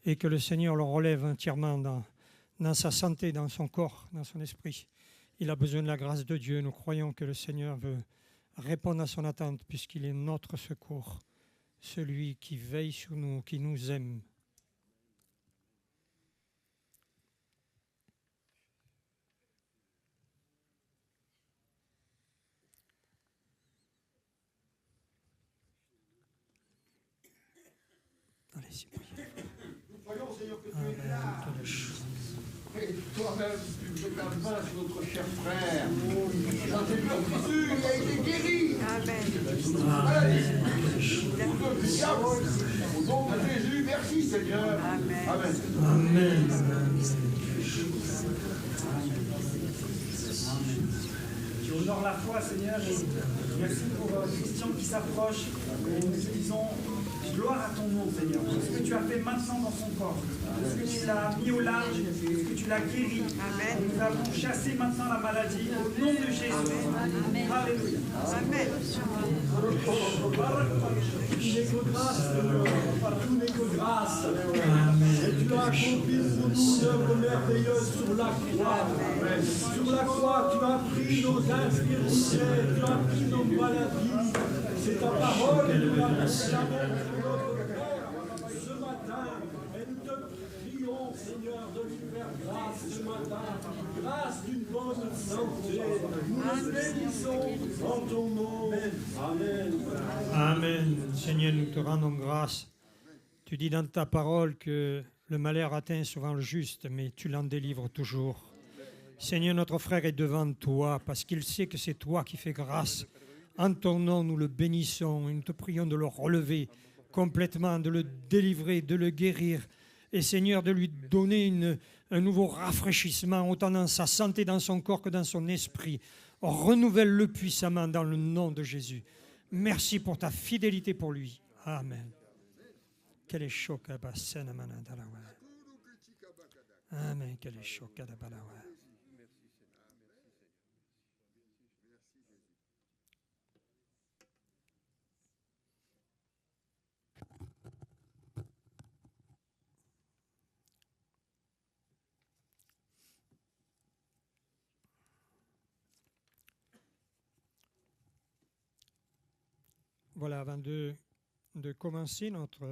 et que le Seigneur le relève entièrement dans sa santé, dans son corps, dans son esprit. Il a besoin de la grâce de Dieu. Nous croyons que le Seigneur veut répondre à son attente puisqu'il est notre secours, celui qui veille sur nous, qui nous aime. Allez-y, priez. Nous croyons, Seigneur, que tu es là. Et toi-même, tu mets ta main sur notre cher frère. Dans tes pleurs, Jésus, il a été guéri. Amen. Au nom de Jésus, merci, Seigneur. Amen. Amen. Tu honores la foi, Seigneur, et merci pour Christian qui s'approche. Et nous te disons gloire à ton nom, Seigneur, pour ce que tu as fait maintenant dans son corps, pour ce que tu l'as mis au large, pour ce que tu l'as guéri. Amen. Nous avons chassé maintenant la maladie au nom de Jésus. Amen. Alléluia. Amen. Tu n'es que grâce, Seigneur. Tout n'est que grâce. Et tu as accompli pour nous une œuvre merveilleuse sur la croix. Sur la croix, tu as pris nos infirmités, tu as pris nos maladies. C'est ta parole que nous avons proclamée sur notre cœur ce matin. Et nous te prions, Seigneur, de lui faire grâce ce matin. Grâce d'une bonne santé. Nous le bénissons en ton nom. Amen. Amen. Seigneur, nous te rendons grâce. Tu dis dans ta parole que le malheur atteint souvent le juste, mais tu l'en délivres toujours. Seigneur, notre frère est devant toi parce qu'il sait que c'est toi qui fais grâce. En ton nom, nous le bénissons et nous te prions de le relever complètement, de le délivrer, de le guérir. Et Seigneur, de lui donner un nouveau rafraîchissement, autant dans sa santé, dans son corps que dans son esprit. Renouvelle-le puissamment dans le nom de Jésus. Merci pour ta fidélité pour lui. Amen. Quel est choc à Bassana Manandalawa. Amen. Quel est choc à Balawa. Voilà, avant de commencer notre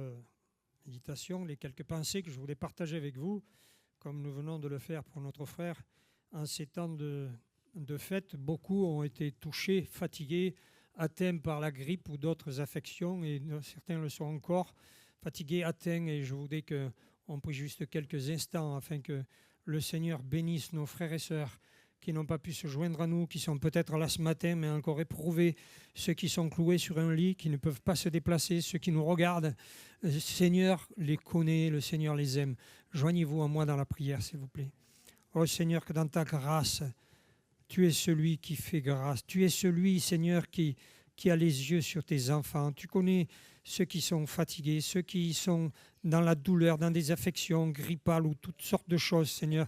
méditation, les quelques pensées que je voulais partager avec vous, comme nous venons de le faire pour notre frère, en ces temps de fête, beaucoup ont été touchés, fatigués, atteints par la grippe ou d'autres affections, et certains le sont encore, fatigués, atteints, et je voudrais qu'on prie juste quelques instants afin que le Seigneur bénisse nos frères et sœurs qui n'ont pas pu se joindre à nous, qui sont peut-être là ce matin, mais encore éprouvés, ceux qui sont cloués sur un lit, qui ne peuvent pas se déplacer, ceux qui nous regardent. Le Seigneur les connaît, le Seigneur les aime. Joignez-vous à moi dans la prière, s'il vous plaît. Oh Seigneur, que dans ta grâce, tu es celui qui fait grâce. Tu es celui, Seigneur, qui a les yeux sur tes enfants. Tu connais ceux qui sont fatigués, ceux qui sont dans la douleur, dans des affections grippales ou toutes sortes de choses, Seigneur.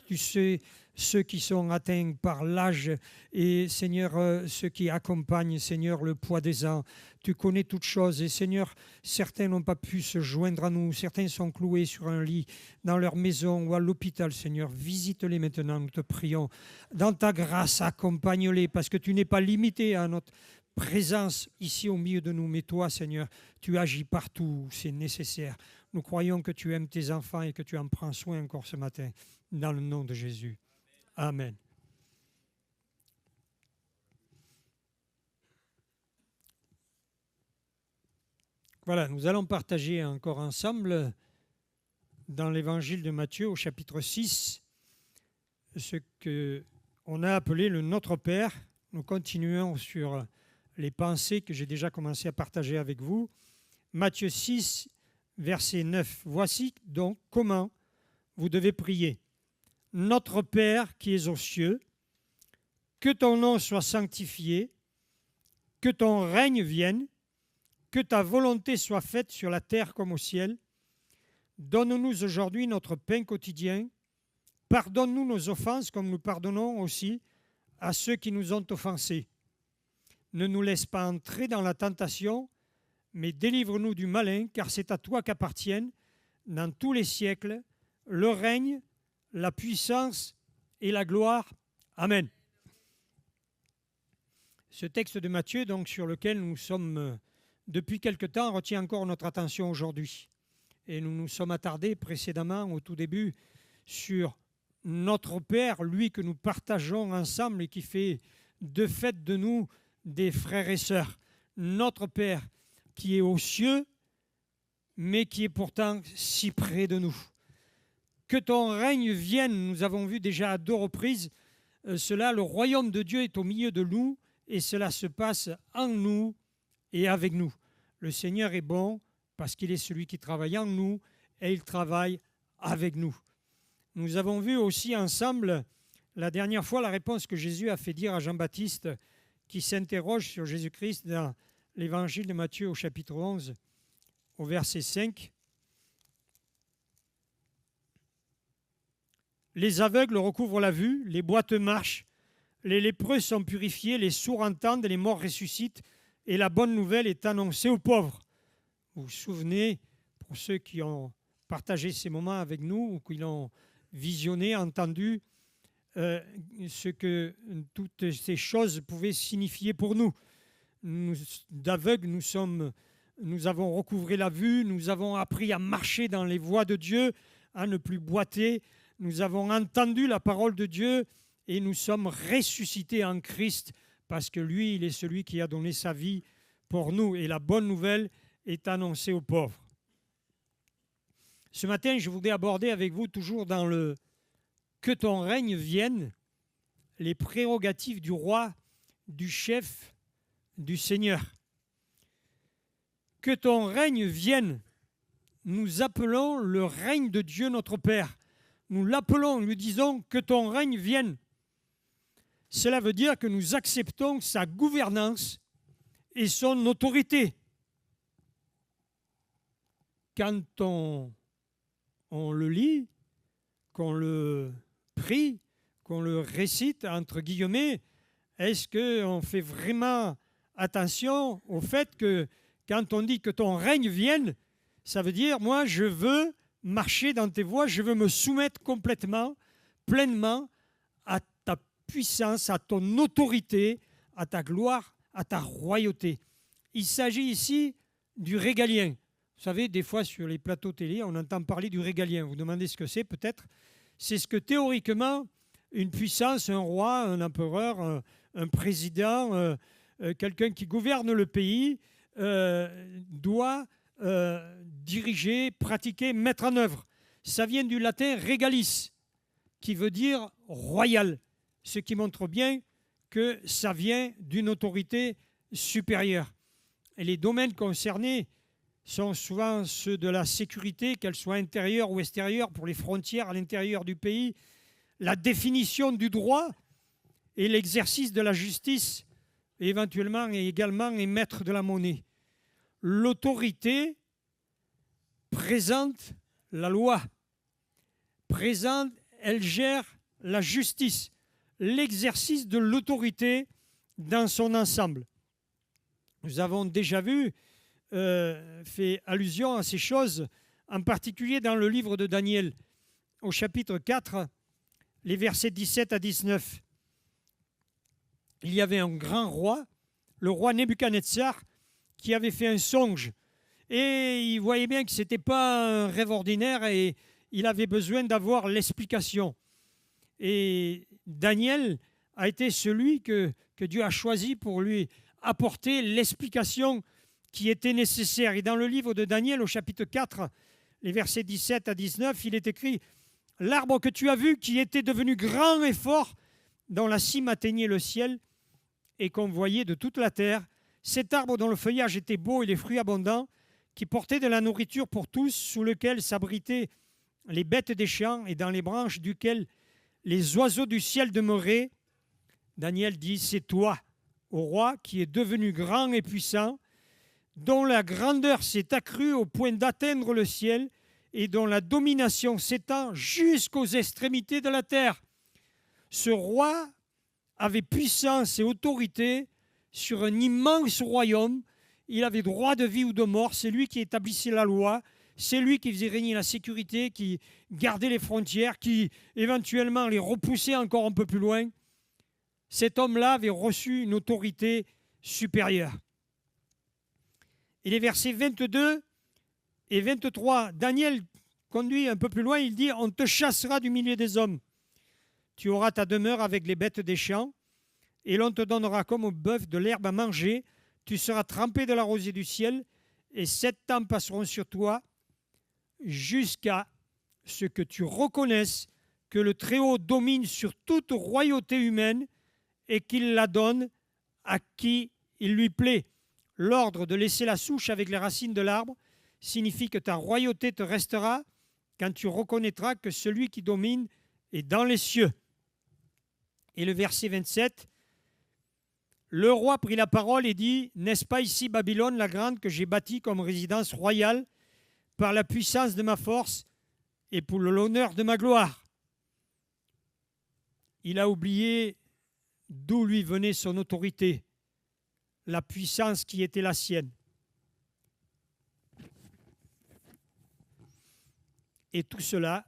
Tu sais ceux qui sont atteints par l'âge et, Seigneur, ceux qui accompagnent, Seigneur, le poids des ans. Tu connais toutes choses et, Seigneur, certains n'ont pas pu se joindre à nous. Certains sont cloués sur un lit dans leur maison ou à l'hôpital, Seigneur. Visite-les maintenant, nous te prions. Dans ta grâce, accompagne-les parce que tu n'es pas limité à notre présence ici au milieu de nous. Mais toi, Seigneur, tu agis partout où c'est nécessaire. Nous croyons que tu aimes tes enfants et que tu en prends soin encore ce matin. Dans le nom de Jésus. Amen. Voilà, nous allons partager encore ensemble dans l'évangile de Matthieu au chapitre 6 ce qu'on a appelé le Notre Père. Nous continuons sur les pensées que j'ai déjà commencé à partager avec vous. Matthieu 6, verset 9. Voici donc comment vous devez prier. Notre Père qui es aux cieux, que ton nom soit sanctifié, que ton règne vienne, que ta volonté soit faite sur la terre comme au ciel. Donne-nous aujourd'hui notre pain quotidien. Pardonne-nous nos offenses comme nous pardonnons aussi à ceux qui nous ont offensés. Ne nous laisse pas entrer dans la tentation, mais délivre-nous du malin, car c'est à toi qu'appartiennent, dans tous les siècles, le règne, la puissance et la gloire. Amen. Ce texte de Matthieu, donc, sur lequel nous sommes depuis quelque temps, retient encore notre attention aujourd'hui. Et nous nous sommes attardés précédemment, au tout début, sur notre Père, lui que nous partageons ensemble et qui fait de fait de nous des frères et sœurs. Notre Père qui est aux cieux, mais qui est pourtant si près de nous. Que ton règne vienne, nous avons vu déjà à 2 reprises cela, le royaume de Dieu est au milieu de nous et cela se passe en nous et avec nous. Le Seigneur est bon parce qu'il est celui qui travaille en nous et il travaille avec nous. Nous avons vu aussi ensemble la dernière fois la réponse que Jésus a fait dire à Jean-Baptiste qui s'interroge sur Jésus-Christ dans l'évangile de Matthieu au chapitre 11 au verset 5. Les aveugles recouvrent la vue, les boiteux marchent, les lépreux sont purifiés, les sourds entendent, les morts ressuscitent, et la bonne nouvelle est annoncée aux pauvres. Vous vous souvenez, pour ceux qui ont partagé ces moments avec nous, ou qui l'ont visionné, entendu, ce que toutes ces choses pouvaient signifier pour nous. Nous d'aveugles, nous avons recouvré la vue, nous avons appris à marcher dans les voies de Dieu, à ne plus boiter. Nous avons entendu la parole de Dieu et nous sommes ressuscités en Christ parce que lui, il est celui qui a donné sa vie pour nous. Et la bonne nouvelle est annoncée aux pauvres. Ce matin, je voudrais aborder avec vous, toujours dans le « Que ton règne vienne », les prérogatives du roi, du chef, du Seigneur. Que ton règne vienne, nous appelons le règne de Dieu notre Père. Nous l'appelons, nous disons que ton règne vienne. Cela veut dire que nous acceptons sa gouvernance et son autorité. Quand on le lit, qu'on le prie, qu'on le récite, entre guillemets, est-ce qu'on fait vraiment attention au fait que quand on dit que ton règne vienne, ça veut dire, moi, je veux marcher dans tes voies, je veux me soumettre complètement, pleinement à ta puissance, à ton autorité, à ta gloire, à ta royauté. Il s'agit ici du régalien. Vous savez, des fois sur les plateaux télé, on entend parler du régalien. Vous demandez ce que c'est peut-être. C'est ce que théoriquement, une puissance, un roi, un empereur, un président, quelqu'un qui gouverne le pays doit diriger, pratiquer, mettre en œuvre. Ça vient du latin regalis, qui veut dire royal. ce qui montre bien que ça vient d'une autorité supérieure. Et les domaines concernés sont souvent ceux de la sécurité, qu'elle soit intérieure ou extérieure, pour les frontières à l'intérieur du pays, la définition du droit et l'exercice de la justice, et éventuellement et également émettre de la monnaie. L'autorité présente la loi, elle gère la justice, l'exercice de l'autorité dans son ensemble. Nous avons déjà fait allusion à ces choses, en particulier dans le livre de Daniel, au chapitre 4, les versets 17 à 19. Il y avait un grand roi, le roi Nebuchadnezzar, qui avait fait un songe. Et il voyait bien que ce n'était pas un rêve ordinaire et il avait besoin d'avoir l'explication. Et Daniel a été celui que Dieu a choisi pour lui apporter l'explication qui était nécessaire. Et dans le livre de Daniel, au chapitre 4, les versets 17 à 19, il est écrit « L'arbre que tu as vu, qui était devenu grand et fort, dont la cime atteignait le ciel et qu'on voyait de toute la terre, cet arbre dont le feuillage était beau et les fruits abondants, qui portait de la nourriture pour tous, sous lequel s'abritaient les bêtes des champs et dans les branches duquel les oiseaux du ciel demeuraient. » Daniel dit « C'est toi, ô roi, qui est devenu grand et puissant, dont la grandeur s'est accrue au point d'atteindre le ciel et dont la domination s'étend jusqu'aux extrémités de la terre. » Ce roi avait puissance et autorité sur un immense royaume. Il avait droit de vie ou de mort. C'est lui qui établissait la loi. C'est lui qui faisait régner la sécurité, qui gardait les frontières, qui éventuellement les repoussait encore un peu plus loin. Cet homme-là avait reçu une autorité supérieure. Et les versets 22 et 23, Daniel conduit un peu plus loin, il dit « On te chassera du milieu des hommes. Tu auras ta demeure avec les bêtes des champs, et l'on te donnera comme au bœuf de l'herbe à manger. Tu seras trempé de la rosée du ciel, et 7 ans passeront sur toi, jusqu'à ce que tu reconnaisses que le Très-Haut domine sur toute royauté humaine et qu'il la donne à qui il lui plaît. L'ordre de laisser la souche avec les racines de l'arbre signifie que ta royauté te restera quand tu reconnaîtras que celui qui domine est dans les cieux. » Et le verset 27, le roi prit la parole et dit « N'est-ce pas ici Babylone la grande que j'ai bâtie comme résidence royale par la puissance de ma force et pour l'honneur de ma gloire ?» Il a oublié d'où lui venait son autorité, la puissance qui était la sienne. Et tout cela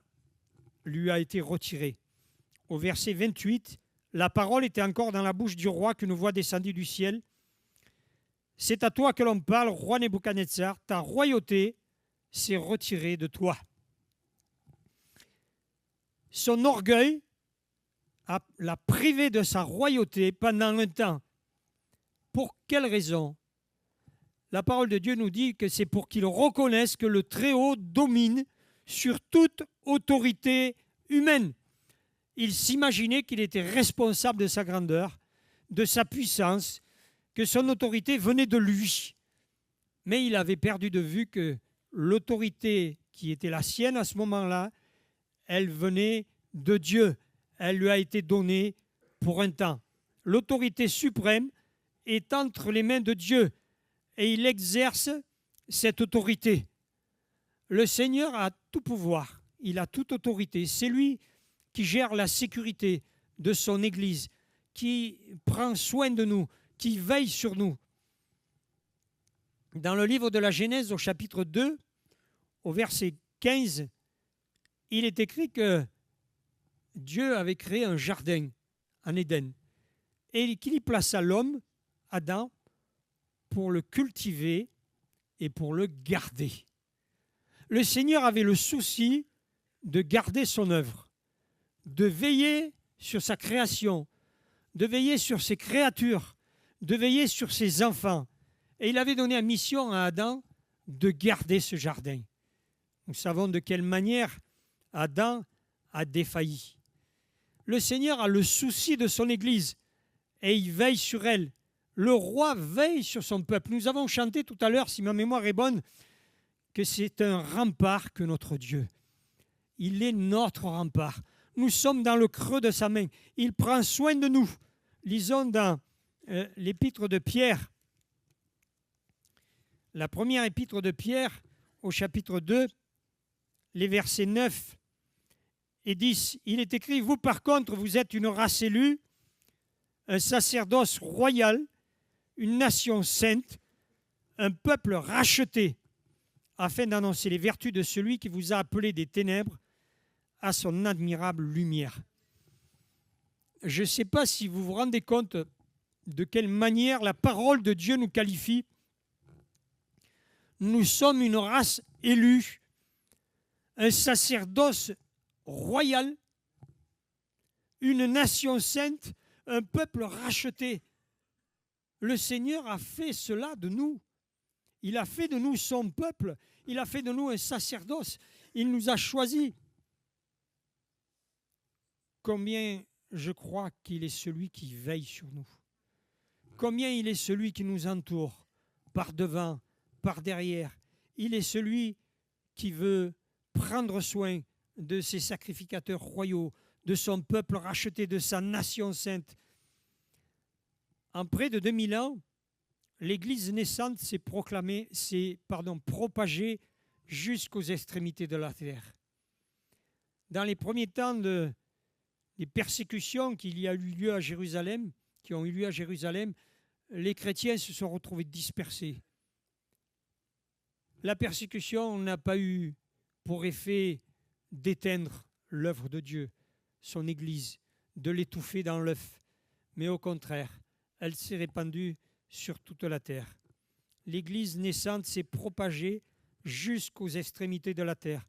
lui a été retiré. Au verset 28, la parole était encore dans la bouche du roi qu'une voix descendit du ciel. « C'est à toi que l'on parle, roi Nebuchadnezzar, ta royauté s'est retirée de toi. » Son orgueil l'a privé de sa royauté pendant un temps. Pour quelle raison? La parole de Dieu nous dit que c'est pour qu'il reconnaisse que le Très-Haut domine sur toute autorité humaine. Il s'imaginait qu'il était responsable de sa grandeur, de sa puissance, que son autorité venait de lui. Mais il avait perdu de vue que l'autorité qui était la sienne à ce moment-là, elle venait de Dieu. Elle lui a été donnée pour un temps. L'autorité suprême est entre les mains de Dieu et il exerce cette autorité. Le Seigneur a tout pouvoir, il a toute autorité. C'est lui qui gère la sécurité de son Église, qui prend soin de nous, qui veille sur nous. Dans le livre de la Genèse, au chapitre 2, au verset 15, il est écrit que Dieu avait créé un jardin en Éden et qu'il y plaça l'homme, Adam, pour le cultiver et pour le garder. Le Seigneur avait le souci de garder son œuvre, de veiller sur sa création, de veiller sur ses créatures, de veiller sur ses enfants. Et il avait donné la mission à Adam de garder ce jardin. Nous savons de quelle manière Adam a défailli. Le Seigneur a le souci de son Église et il veille sur elle. Le roi veille sur son peuple. Nous avons chanté tout à l'heure, si ma mémoire est bonne, que c'est un rempart que notre Dieu. Il est notre rempart. Nous sommes dans le creux de sa main. Il prend soin de nous. Lisons dans l'épître de Pierre, la première épître de Pierre, au chapitre 2, les versets 9 et 10. Il est écrit, « Vous par contre, vous êtes une race élue, un sacerdoce royal, une nation sainte, un peuple racheté, afin d'annoncer les vertus de celui qui vous a appelé des ténèbres à son admirable lumière. » Je ne sais pas si vous vous rendez compte de quelle manière la parole de Dieu nous qualifie. Nous sommes une race élue, un sacerdoce royal, une nation sainte, un peuple racheté. Le Seigneur a fait cela de nous. Il a fait de nous son peuple. Il a fait de nous un sacerdoce. Il nous a choisis. Combien je crois qu'il est celui qui veille sur nous. Combien il est celui qui nous entoure, par devant, par derrière. Il est celui qui veut prendre soin de ses sacrificateurs royaux, de son peuple racheté, de sa nation sainte. En près de 2000 ans, l'Église naissante s'est propagée jusqu'aux extrémités de la terre. Dans les premiers temps des persécutions qui ont eu lieu à Jérusalem, les chrétiens se sont retrouvés dispersés. La persécution n'a pas eu pour effet d'éteindre l'œuvre de Dieu, son Église, de l'étouffer dans l'œuf, mais au contraire, elle s'est répandue sur toute la terre. L'Église naissante s'est propagée jusqu'aux extrémités de la terre,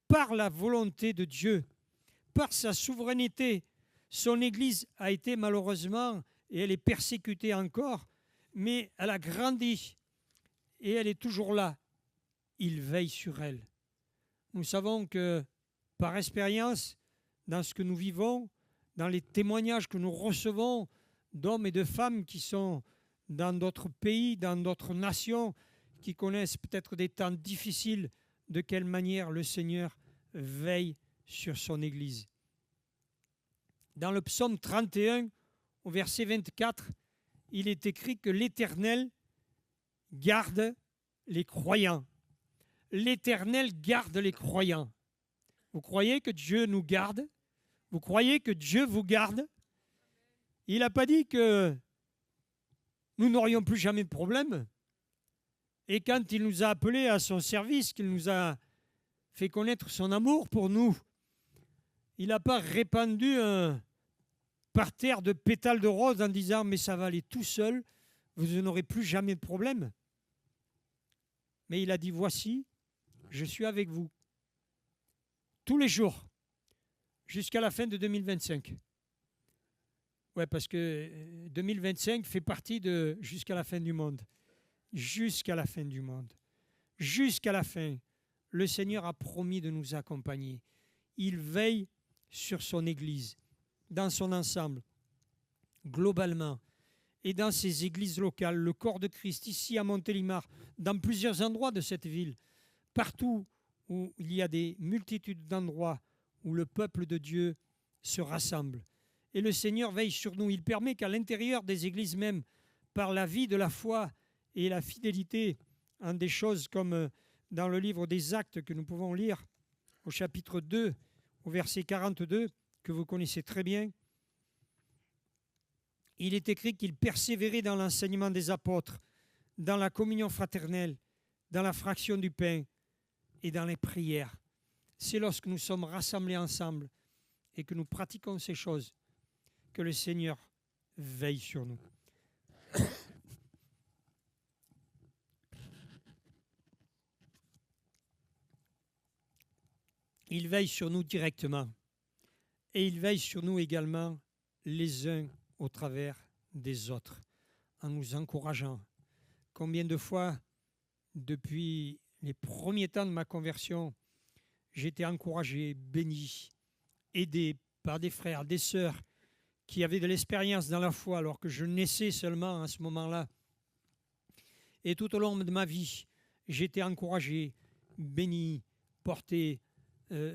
par la volonté de Dieu, par sa souveraineté. Son Église a été malheureusement, et elle est persécutée encore, mais elle a grandi et elle est toujours là. Il veille sur elle. Nous savons que, par expérience, dans ce que nous vivons, dans les témoignages que nous recevons d'hommes et de femmes qui sont dans d'autres pays, dans d'autres nations, qui connaissent peut-être des temps difficiles, de quelle manière le Seigneur veille sur son Église. Dans le psaume 31, au verset 24, il est écrit que l'Éternel garde les croyants. L'Éternel garde les croyants. Vous croyez que Dieu nous garde? Vous croyez que Dieu vous garde? Il n'a pas dit que nous n'aurions plus jamais de problème. Et quand il nous a appelés à son service, qu'il nous a fait connaître son amour pour nous, il n'a pas répandu un parterre de pétales de rose en disant « mais ça va aller tout seul, vous n'aurez plus jamais de problème ». Mais il a dit « voici, je suis avec vous tous les jours jusqu'à la fin de 2025 ». Ouais, parce que 2025 fait partie de jusqu'à la fin du monde. Jusqu'à la fin du monde. Jusqu'à la fin, le Seigneur a promis de nous accompagner. Il veille sur son Église, dans son ensemble, globalement, et dans ses églises locales, le corps de Christ, ici à Montélimar, dans plusieurs endroits de cette ville, partout où il y a des multitudes d'endroits où le peuple de Dieu se rassemble. Et le Seigneur veille sur nous. Il permet qu'à l'intérieur des églises même, par la vie de la foi et la fidélité en des choses comme dans le livre des Actes que nous pouvons lire au chapitre 2, au verset 42, que vous connaissez très bien, il est écrit qu'il persévérait dans l'enseignement des apôtres, dans la communion fraternelle, dans la fraction du pain et dans les prières. C'est lorsque nous sommes rassemblés ensemble et que nous pratiquons ces choses que le Seigneur veille sur nous. Il veille sur nous directement et il veille sur nous également les uns au travers des autres, en nous encourageant. Combien de fois, depuis les premiers temps de ma conversion, j'ai été encouragé, béni, aidé par des frères, des sœurs qui avaient de l'expérience dans la foi alors que je naissais seulement à ce moment-là. Et tout au long de ma vie, j'ai été encouragé, béni, porté,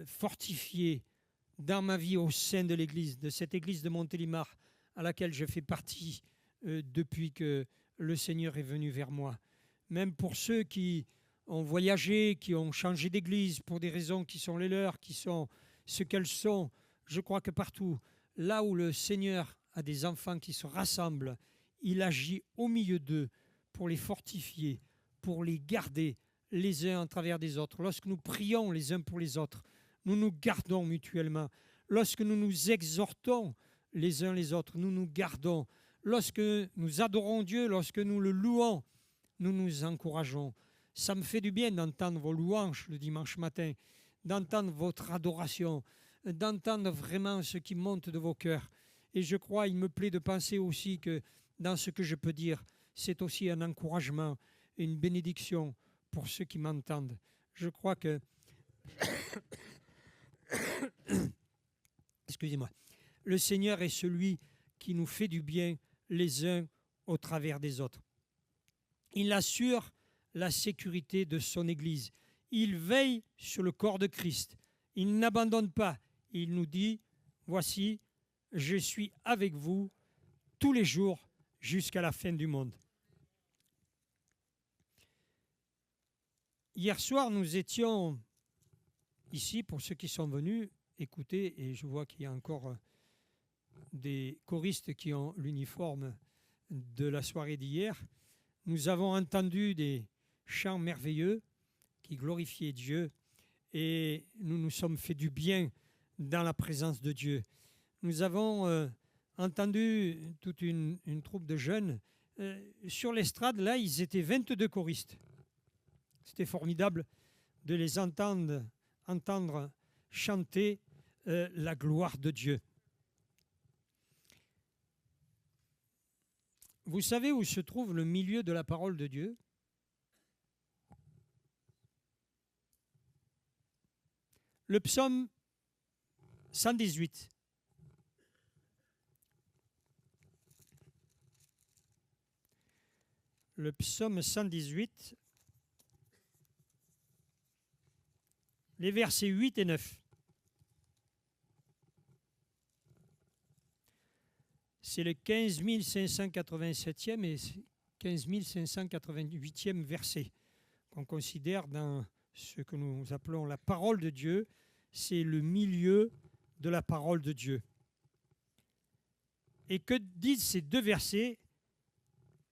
fortifié dans ma vie au sein de l'Église, de cette Église de Montélimar à laquelle je fais partie depuis que le Seigneur est venu vers moi. Même pour ceux qui ont voyagé, qui ont changé d'église pour des raisons qui sont les leurs, qui sont ce qu'elles sont, je crois que partout, là où le Seigneur a des enfants qui se rassemblent, il agit au milieu d'eux pour les fortifier, pour les garder les uns en travers des autres. Lorsque nous prions les uns pour les autres, nous nous gardons mutuellement. Lorsque nous nous exhortons les uns les autres, nous nous gardons. Lorsque nous adorons Dieu, lorsque nous le louons, nous nous encourageons. Ça me fait du bien d'entendre vos louanges le dimanche matin, d'entendre votre adoration, d'entendre vraiment ce qui monte de vos cœurs. Et je crois, il me plaît de penser aussi que dans ce que je peux dire, c'est aussi un encouragement, une bénédiction pour ceux qui m'entendent. Je crois que... Excusez-moi. Le Seigneur est celui qui nous fait du bien les uns au travers des autres. Il assure la sécurité de son Église. Il veille sur le corps de Christ. Il n'abandonne pas. Il nous dit, voici, je suis avec vous tous les jours jusqu'à la fin du monde. Hier soir, nous étions ici, pour ceux qui sont venus, écouter, et je vois qu'il y a encore des choristes qui ont l'uniforme de la soirée d'hier. Nous avons entendu des chants merveilleux qui glorifiaient Dieu et nous nous sommes fait du bien dans la présence de Dieu. Nous avons entendu toute une troupe de jeunes. Sur l'estrade, là, ils étaient 22 choristes. C'était formidable de les entendre chanter la gloire de Dieu. Vous savez où se trouve le milieu de la parole de Dieu? Le psaume 118. Le psaume 118, les versets 8 et 9. C'est le 15 587e et 15 588e verset qu'on considère dans ce que nous appelons la parole de Dieu. C'est le milieu de la parole de Dieu. Et que disent ces deux versets?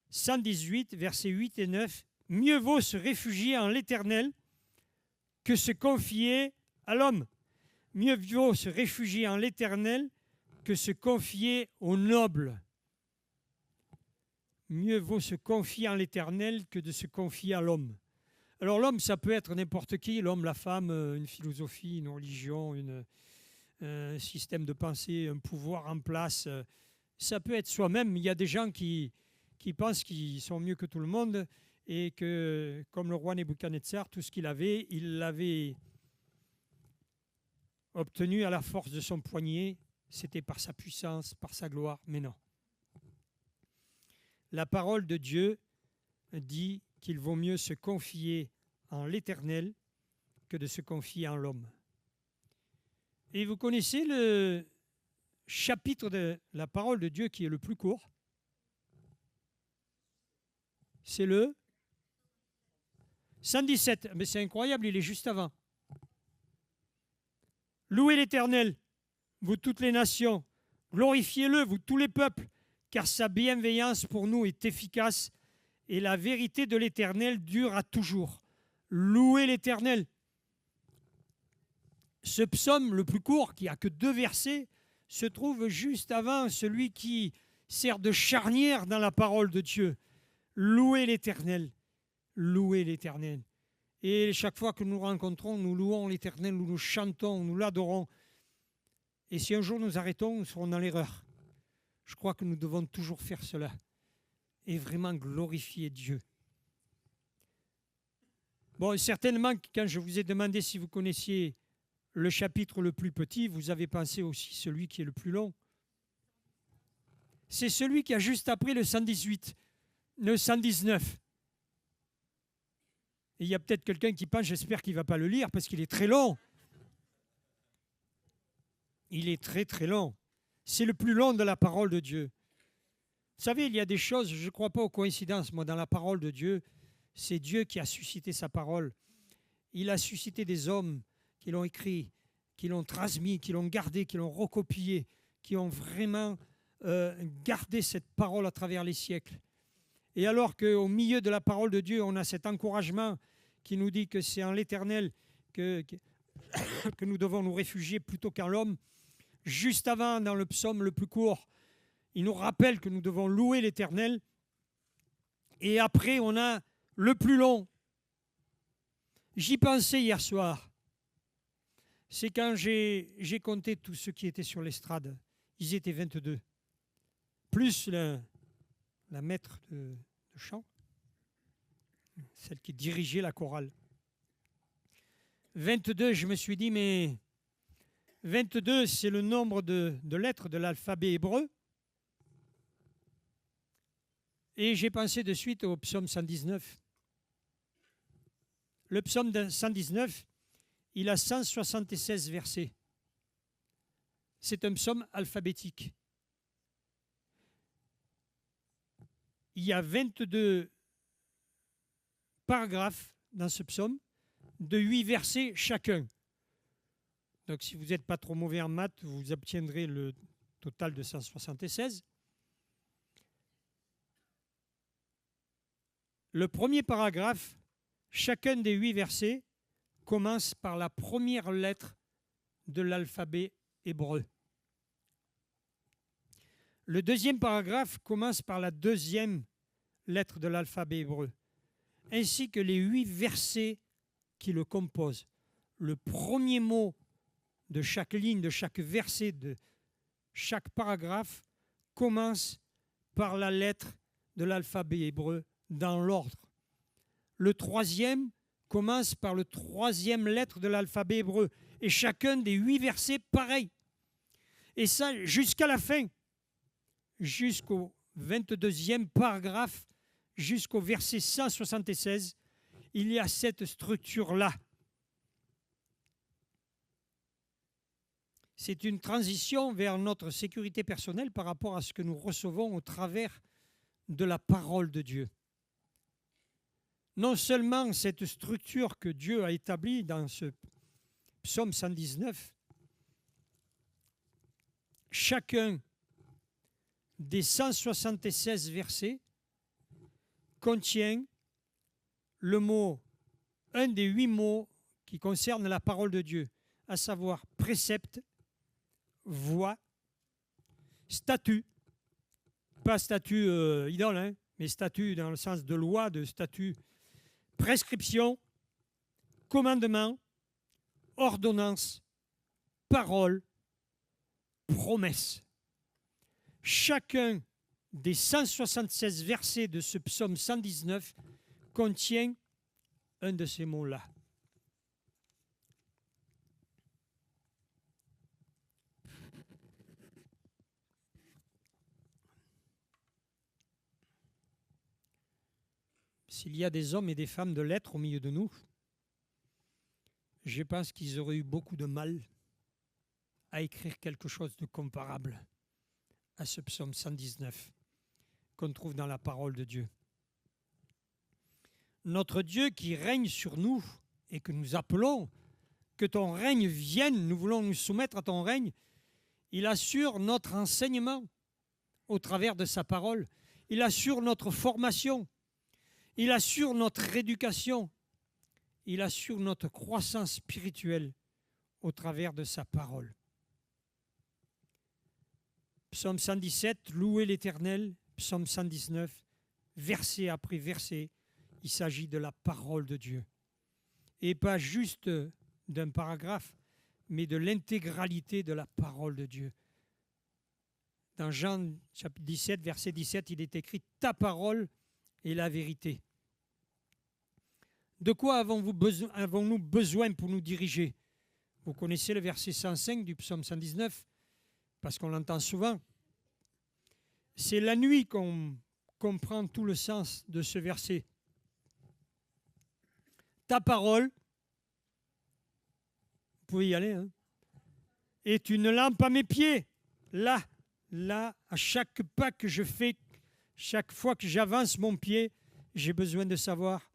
118, versets 8 et 9. Mieux vaut se réfugier en l'Éternel que se confier à l'homme. Mieux vaut se réfugier en l'Éternel que se confier aux nobles. Mieux vaut se confier en l'Éternel que de se confier à l'homme. Alors l'homme, ça peut être n'importe qui, l'homme, la femme, une philosophie, une religion, un système de pensée, un pouvoir en place. Ça peut être soi-même. Il y a des gens qui pensent qu'ils sont mieux que tout le monde et que, comme le roi Nebuchadnezzar, tout ce qu'il avait, il l'avait obtenu à la force de son poignet. C'était par sa puissance, par sa gloire, mais non. La parole de Dieu dit qu'il vaut mieux se confier en l'Éternel que de se confier en l'homme. Et vous connaissez le chapitre de la parole de Dieu qui est le plus court? C'est le 117. Mais c'est incroyable, il est juste avant. Louez l'Éternel, vous toutes les nations, glorifiez-le, vous tous les peuples, car sa bienveillance pour nous est efficace et la vérité de l'Éternel dure à toujours. Louez l'Éternel. Ce psaume, le plus court, qui n'a que 2 versets, se trouve juste avant celui qui sert de charnière dans la parole de Dieu. Louez l'Éternel. Louez l'Éternel. Et chaque fois que nous rencontrons, nous louons l'Éternel, nous chantons, nous l'adorons. Et si un jour nous arrêtons, nous serons dans l'erreur. Je crois que nous devons toujours faire cela et vraiment glorifier Dieu. Bon, certainement, quand je vous ai demandé si vous connaissiez le chapitre le plus petit, vous avez pensé aussi celui qui est le plus long. C'est celui qui a juste après le 118, le 119. Et il y a peut-être quelqu'un qui pense, j'espère qu'il ne va pas le lire parce qu'il est très long. Il est très très long. C'est le plus long de la parole de Dieu. Vous savez, il y a des choses, je ne crois pas aux coïncidences, moi, dans la parole de Dieu, c'est Dieu qui a suscité sa parole. Il a suscité des hommes qui l'ont écrit, qui l'ont transmis, qui l'ont gardé, qui l'ont recopié, qui ont vraiment gardé cette parole à travers les siècles. Et alors qu'au milieu de la parole de Dieu, on a cet encouragement qui nous dit que c'est en l'Éternel que nous devons nous réfugier plutôt qu'en l'homme, juste avant, dans le psaume le plus court, il nous rappelle que nous devons louer l'Éternel. Et après, on a le plus long. J'y pensais hier soir. C'est quand j'ai compté tous ceux qui étaient sur l'estrade. Ils étaient 22. Plus la maître de chant, celle qui dirigeait la chorale. 22, je me suis dit, mais 22, c'est le nombre de lettres de l'alphabet hébreu. Et j'ai pensé de suite au psaume 119. Le psaume 119, il a 176 versets. C'est un psaume alphabétique. Il y a 22 paragraphes dans ce psaume, de 8 versets chacun. Donc si vous n'êtes pas trop mauvais en maths, vous obtiendrez le total de 176. Le premier paragraphe, chacun des 8 versets, commence par la première lettre de l'alphabet hébreu. Le deuxième paragraphe commence par la deuxième lettre de l'alphabet hébreu, ainsi que les 8 versets qui le composent. Le premier mot de chaque ligne, de chaque verset, de chaque paragraphe, commence par la lettre de l'alphabet hébreu dans l'ordre. Le troisième commence par la troisième lettre de l'alphabet hébreu. Et chacun des 8 versets, pareil. Et ça, jusqu'à la fin, jusqu'au 22e paragraphe, jusqu'au verset 176, il y a cette structure-là. C'est une transition vers notre sécurité personnelle par rapport à ce que nous recevons au travers de la parole de Dieu. Non seulement cette structure que Dieu a établie dans ce psaume 119, chacun des 176 versets contient le mot, un des 8 mots qui concernent la parole de Dieu, à savoir précepte, voie, statut, pas statut idole, hein, mais statut dans le sens de loi, de statut, prescription, commandement, ordonnance, parole, promesse. Chacun des 176 versets de ce psaume 119 contient un de ces mots-là. S'il y a des hommes et des femmes de lettres au milieu de nous, je pense qu'ils auraient eu beaucoup de mal à écrire quelque chose de comparable à ce psaume 119 qu'on trouve dans la parole de Dieu. Notre Dieu qui règne sur nous et que nous appelons que ton règne vienne, nous voulons nous soumettre à ton règne, il assure notre enseignement au travers de sa parole, il assure notre formation, il assure notre éducation, il assure notre croissance spirituelle au travers de sa parole. Psaume 117, louez l'Éternel. Psaume 119, verset après verset, il s'agit de la parole de Dieu. Et pas juste d'un paragraphe, mais de l'intégralité de la parole de Dieu. Dans Jean chapitre 17, verset 17, il est écrit « Ta parole est la vérité ». De quoi avons-nous besoin pour nous diriger? Vous connaissez le verset 105 du psaume 119, parce qu'on l'entend souvent. C'est la nuit qu'on comprend tout le sens de ce verset. Ta parole, vous pouvez y aller, hein, est une lampe à mes pieds. Là, à chaque pas que je fais, chaque fois que j'avance mon pied, j'ai besoin de savoir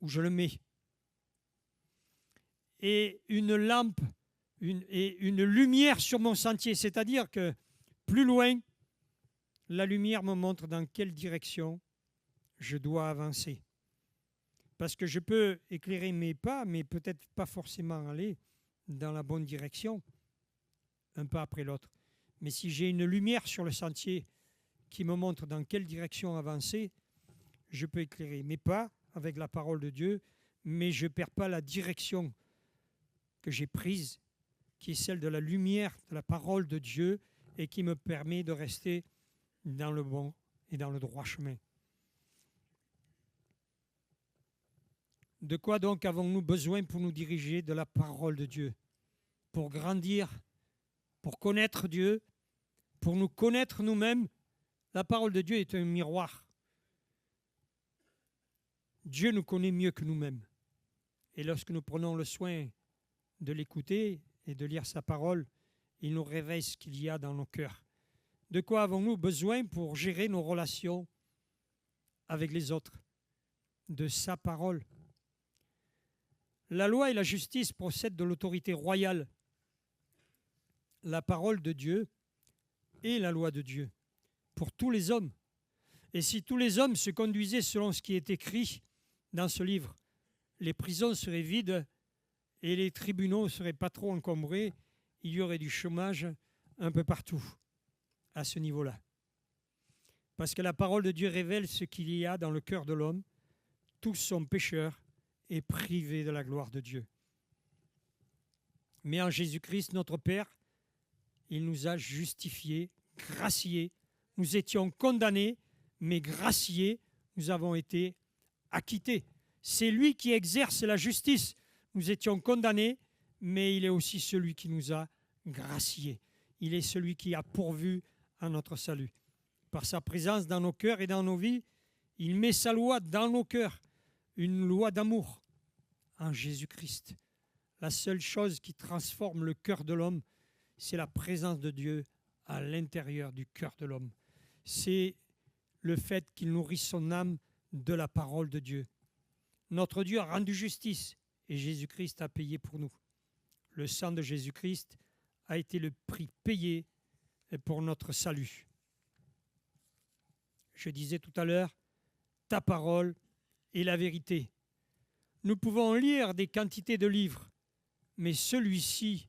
où je le mets. Et une lampe, une lumière sur mon sentier, c'est-à-dire que plus loin, la lumière me montre dans quelle direction je dois avancer. Parce que je peux éclairer mes pas, mais peut-être pas forcément aller dans la bonne direction, un pas après l'autre. Mais si j'ai une lumière sur le sentier qui me montre dans quelle direction avancer, je peux éclairer mes pas avec la parole de Dieu, mais je ne perds pas la direction que j'ai prise, qui est celle de la lumière de la parole de Dieu et qui me permet de rester dans le bon et dans le droit chemin. De quoi donc avons-nous besoin pour nous diriger? De la parole de Dieu, pour grandir, pour connaître Dieu, pour nous connaître nous-mêmes. La parole de Dieu est un miroir. Dieu nous connaît mieux que nous-mêmes. Et lorsque nous prenons le soin de l'écouter et de lire sa parole, il nous révèle ce qu'il y a dans nos cœurs. De quoi avons-nous besoin pour gérer nos relations avec les autres? De sa parole. La loi et la justice procèdent de l'autorité royale. La parole de Dieu est la loi de Dieu pour tous les hommes. Et si tous les hommes se conduisaient selon ce qui est écrit dans ce livre, les prisons seraient vides et les tribunaux ne seraient pas trop encombrés. Il y aurait du chômage un peu partout à ce niveau-là. Parce que la parole de Dieu révèle ce qu'il y a dans le cœur de l'homme. Tous sont pécheurs et privés de la gloire de Dieu. Mais en Jésus-Christ, notre Père, il nous a justifiés, graciés. Nous étions condamnés, mais graciés, nous avons été acquittés. C'est lui qui exerce la justice. Nous étions condamnés, mais il est aussi celui qui nous a graciés. Il est celui qui a pourvu à notre salut. Par sa présence dans nos cœurs et dans nos vies, il met sa loi dans nos cœurs, une loi d'amour en Jésus-Christ. La seule chose qui transforme le cœur de l'homme, c'est la présence de Dieu à l'intérieur du cœur de l'homme. C'est le fait qu'il nourrit son âme de la parole de Dieu. Notre Dieu a rendu justice et Jésus-Christ a payé pour nous. Le sang de Jésus-Christ a été le prix payé pour notre salut. Je disais tout à l'heure, ta parole est la vérité. Nous pouvons lire des quantités de livres, mais celui-ci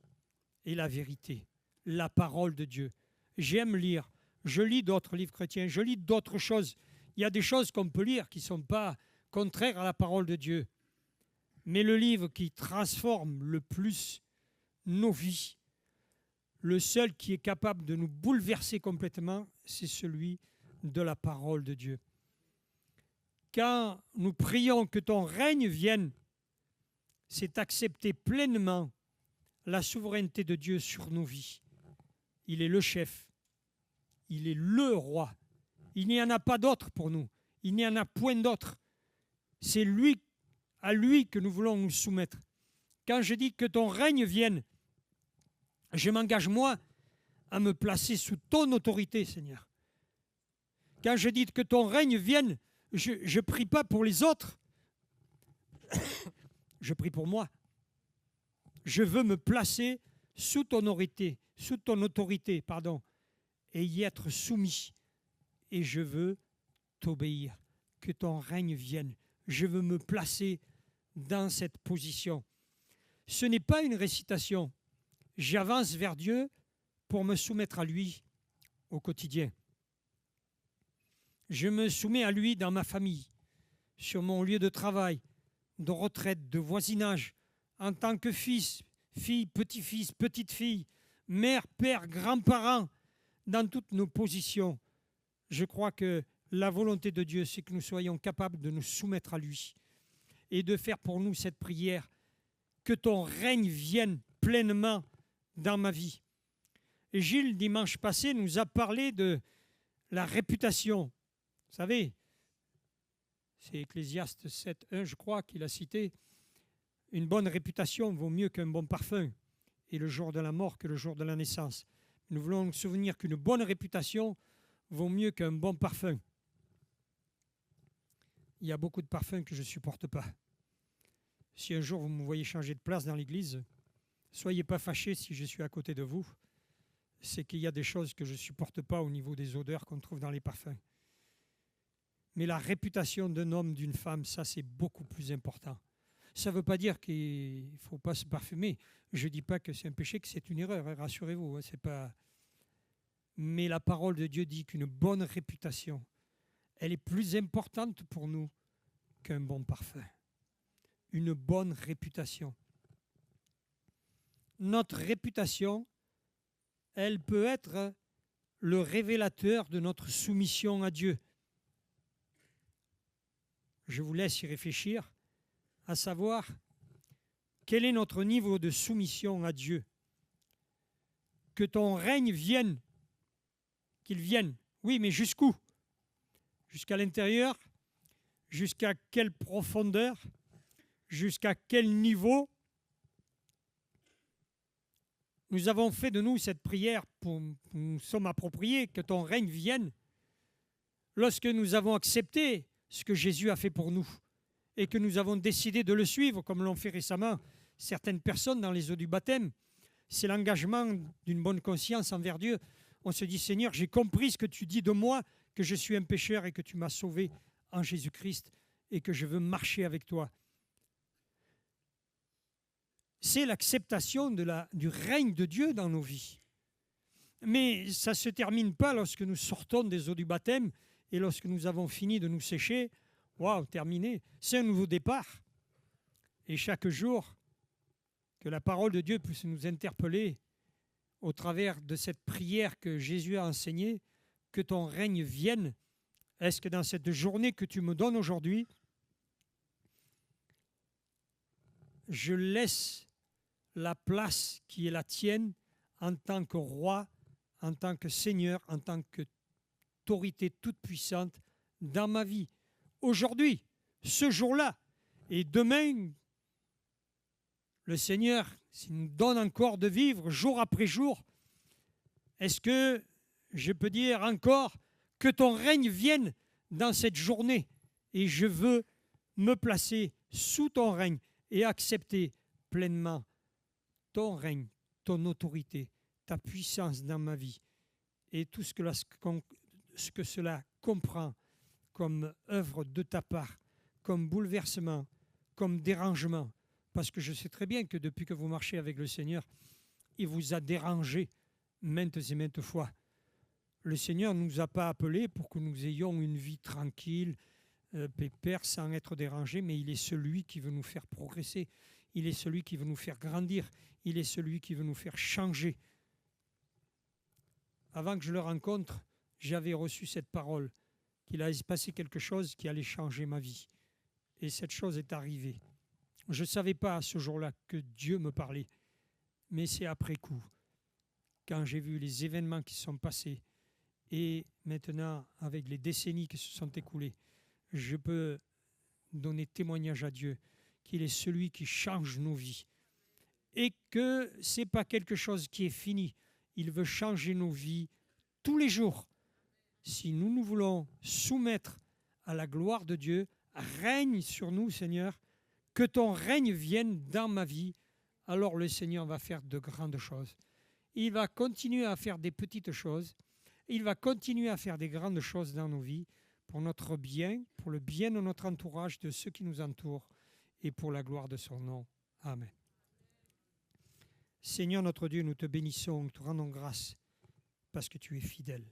est la vérité, la parole de Dieu. J'aime lire, je lis d'autres livres chrétiens, je lis d'autres choses. Il y a des choses qu'on peut lire qui ne sont pas contraires à la parole de Dieu. Mais le livre qui transforme le plus nos vies, le seul qui est capable de nous bouleverser complètement, c'est celui de la parole de Dieu. Quand nous prions que ton règne vienne, c'est accepter pleinement la souveraineté de Dieu sur nos vies. Il est le chef, il est le roi. Il n'y en a pas d'autre pour nous, il n'y en a point d'autre. C'est lui, à lui que nous voulons nous soumettre. Quand je dis que ton règne vienne, je m'engage moi à me placer sous ton autorité, Seigneur. Quand je dis que ton règne vienne, je ne prie pas pour les autres, je prie pour moi. Je veux me placer sous ton autorité, et y être soumis. Et je veux t'obéir, que ton règne vienne. Je veux me placer dans cette position. Ce n'est pas une récitation. J'avance vers Dieu pour me soumettre à lui au quotidien. Je me soumets à lui dans ma famille, sur mon lieu de travail, de retraite, de voisinage, en tant que fils, fille, petit-fils, petite-fille, mère, père, grands-parents, dans toutes nos positions. Je crois que la volonté de Dieu, c'est que nous soyons capables de nous soumettre à lui et de faire pour nous cette prière, que ton règne vienne pleinement pleinement dans ma vie. Et Gilles, dimanche passé, nous a parlé de la réputation. Vous savez, c'est Ecclésiaste 7.1, je crois, qu'il a cité. Une bonne réputation vaut mieux qu'un bon parfum, et le jour de la mort que le jour de la naissance. Nous voulons nous souvenir qu'une bonne réputation vaut mieux qu'un bon parfum. Il y a beaucoup de parfums que je ne supporte pas. Si un jour vous me voyez changer de place dans l'église, soyez pas fâchés si je suis à côté de vous. C'est qu'il y a des choses que je ne supporte pas au niveau des odeurs qu'on trouve dans les parfums. Mais la réputation d'un homme, d'une femme, ça c'est beaucoup plus important. Ça ne veut pas dire qu'il ne faut pas se parfumer. Je ne dis pas que c'est un péché, que c'est une erreur, hein, rassurez-vous. Hein, c'est pas... Mais la parole de Dieu dit qu'une bonne réputation, elle est plus importante pour nous qu'un bon parfum. Une bonne réputation. Notre réputation, elle peut être le révélateur de notre soumission à Dieu. Je vous laisse y réfléchir, à savoir quel est notre niveau de soumission à Dieu. Que ton règne vienne, qu'il vienne. Oui, mais jusqu'où? Jusqu'à l'intérieur? Jusqu'à quelle profondeur? Jusqu'à quel niveau? Nous avons fait de nous cette prière pour nous sommes appropriés, que ton règne vienne, lorsque nous avons accepté ce que Jésus a fait pour nous et que nous avons décidé de le suivre, comme l'ont fait récemment certaines personnes dans les eaux du baptême. C'est l'engagement d'une bonne conscience envers Dieu. On se dit, Seigneur, j'ai compris ce que tu dis de moi, que je suis un pécheur et que tu m'as sauvé en Jésus-Christ et que je veux marcher avec toi. C'est l'acceptation du règne de Dieu dans nos vies. Mais ça ne se termine pas lorsque nous sortons des eaux du baptême et lorsque nous avons fini de nous sécher. Waouh, terminé. C'est un nouveau départ. Et chaque jour, que la parole de Dieu puisse nous interpeller au travers de cette prière que Jésus a enseignée, que ton règne vienne. Est-ce que dans cette journée que tu me donnes aujourd'hui, je laisse la place qui est la tienne en tant que roi, en tant que Seigneur, en tant qu'autorité toute puissante dans ma vie. Aujourd'hui, ce jour-là, et demain, le Seigneur, s'il nous donne encore de vivre jour après jour, est-ce que je peux dire encore que ton règne vienne dans cette journée et je veux me placer sous ton règne et accepter pleinement ton règne, ton autorité, ta puissance dans ma vie et tout ce que cela comprend comme œuvre de ta part, comme bouleversement, comme dérangement. Parce que je sais très bien que depuis que vous marchez avec le Seigneur, il vous a dérangé maintes et maintes fois. Le Seigneur ne nous a pas appelés pour que nous ayons une vie tranquille, pépère, sans être dérangés, mais il est celui qui veut nous faire progresser. Il est celui qui veut nous faire grandir. Il est celui qui veut nous faire changer. Avant que je le rencontre, j'avais reçu cette parole, qu'il allait se passer quelque chose qui allait changer ma vie. Et cette chose est arrivée. Je ne savais pas à ce jour-là que Dieu me parlait, mais c'est après coup, quand j'ai vu les événements qui se sont passés, et maintenant, avec les décennies qui se sont écoulées, je peux donner témoignage à Dieu qu'il est celui qui change nos vies. Et que ce n'est pas quelque chose qui est fini. Il veut changer nos vies tous les jours. Si nous nous voulons soumettre à la gloire de Dieu, règne sur nous, Seigneur, que ton règne vienne dans ma vie, alors le Seigneur va faire de grandes choses. Il va continuer à faire des petites choses. Il va continuer à faire des grandes choses dans nos vies pour notre bien, pour le bien de notre entourage, de ceux qui nous entourent et pour la gloire de son nom. Amen. Seigneur notre Dieu, nous te bénissons, nous te rendons grâce parce que tu es fidèle.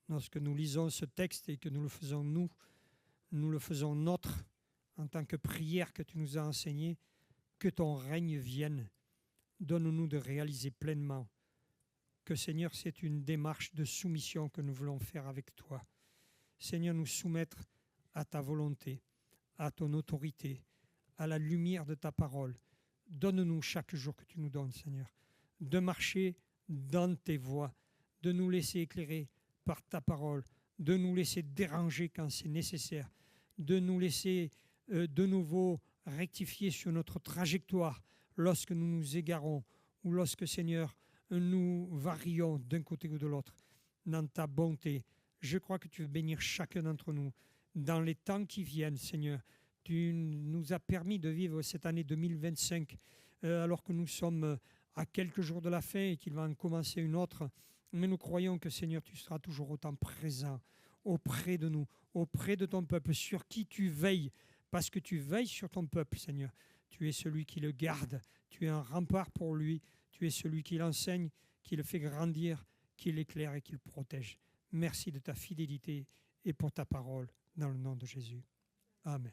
Lorsque nous lisons ce texte et que nous le faisons nous le faisons nôtre en tant que prière que tu nous as enseignée, que ton règne vienne. Donne-nous de réaliser pleinement que, Seigneur, c'est une démarche de soumission que nous voulons faire avec toi. Seigneur, nous soumettre à ta volonté, à ton autorité, à la lumière de ta parole, donne-nous chaque jour que tu nous donnes, Seigneur, de marcher dans tes voies, de nous laisser éclairer par ta parole, de nous laisser déranger quand c'est nécessaire, de nous laisser de nouveau rectifier sur notre trajectoire lorsque nous nous égarons ou lorsque, Seigneur, nous varions d'un côté ou de l'autre. Dans ta bonté, je crois que tu veux bénir chacun d'entre nous. Dans les temps qui viennent, Seigneur, tu nous as permis de vivre cette année 2025 alors que nous sommes à quelques jours de la fin et qu'il va en commencer une autre. Mais nous croyons que, Seigneur, tu seras toujours autant présent auprès de nous, auprès de ton peuple, sur qui tu veilles, parce que tu veilles sur ton peuple, Seigneur. Tu es celui qui le garde, tu es un rempart pour lui, tu es celui qui l'enseigne, qui le fait grandir, qui l'éclaire et qui le protège. Merci de ta fidélité et pour ta parole, dans le nom de Jésus. Amen.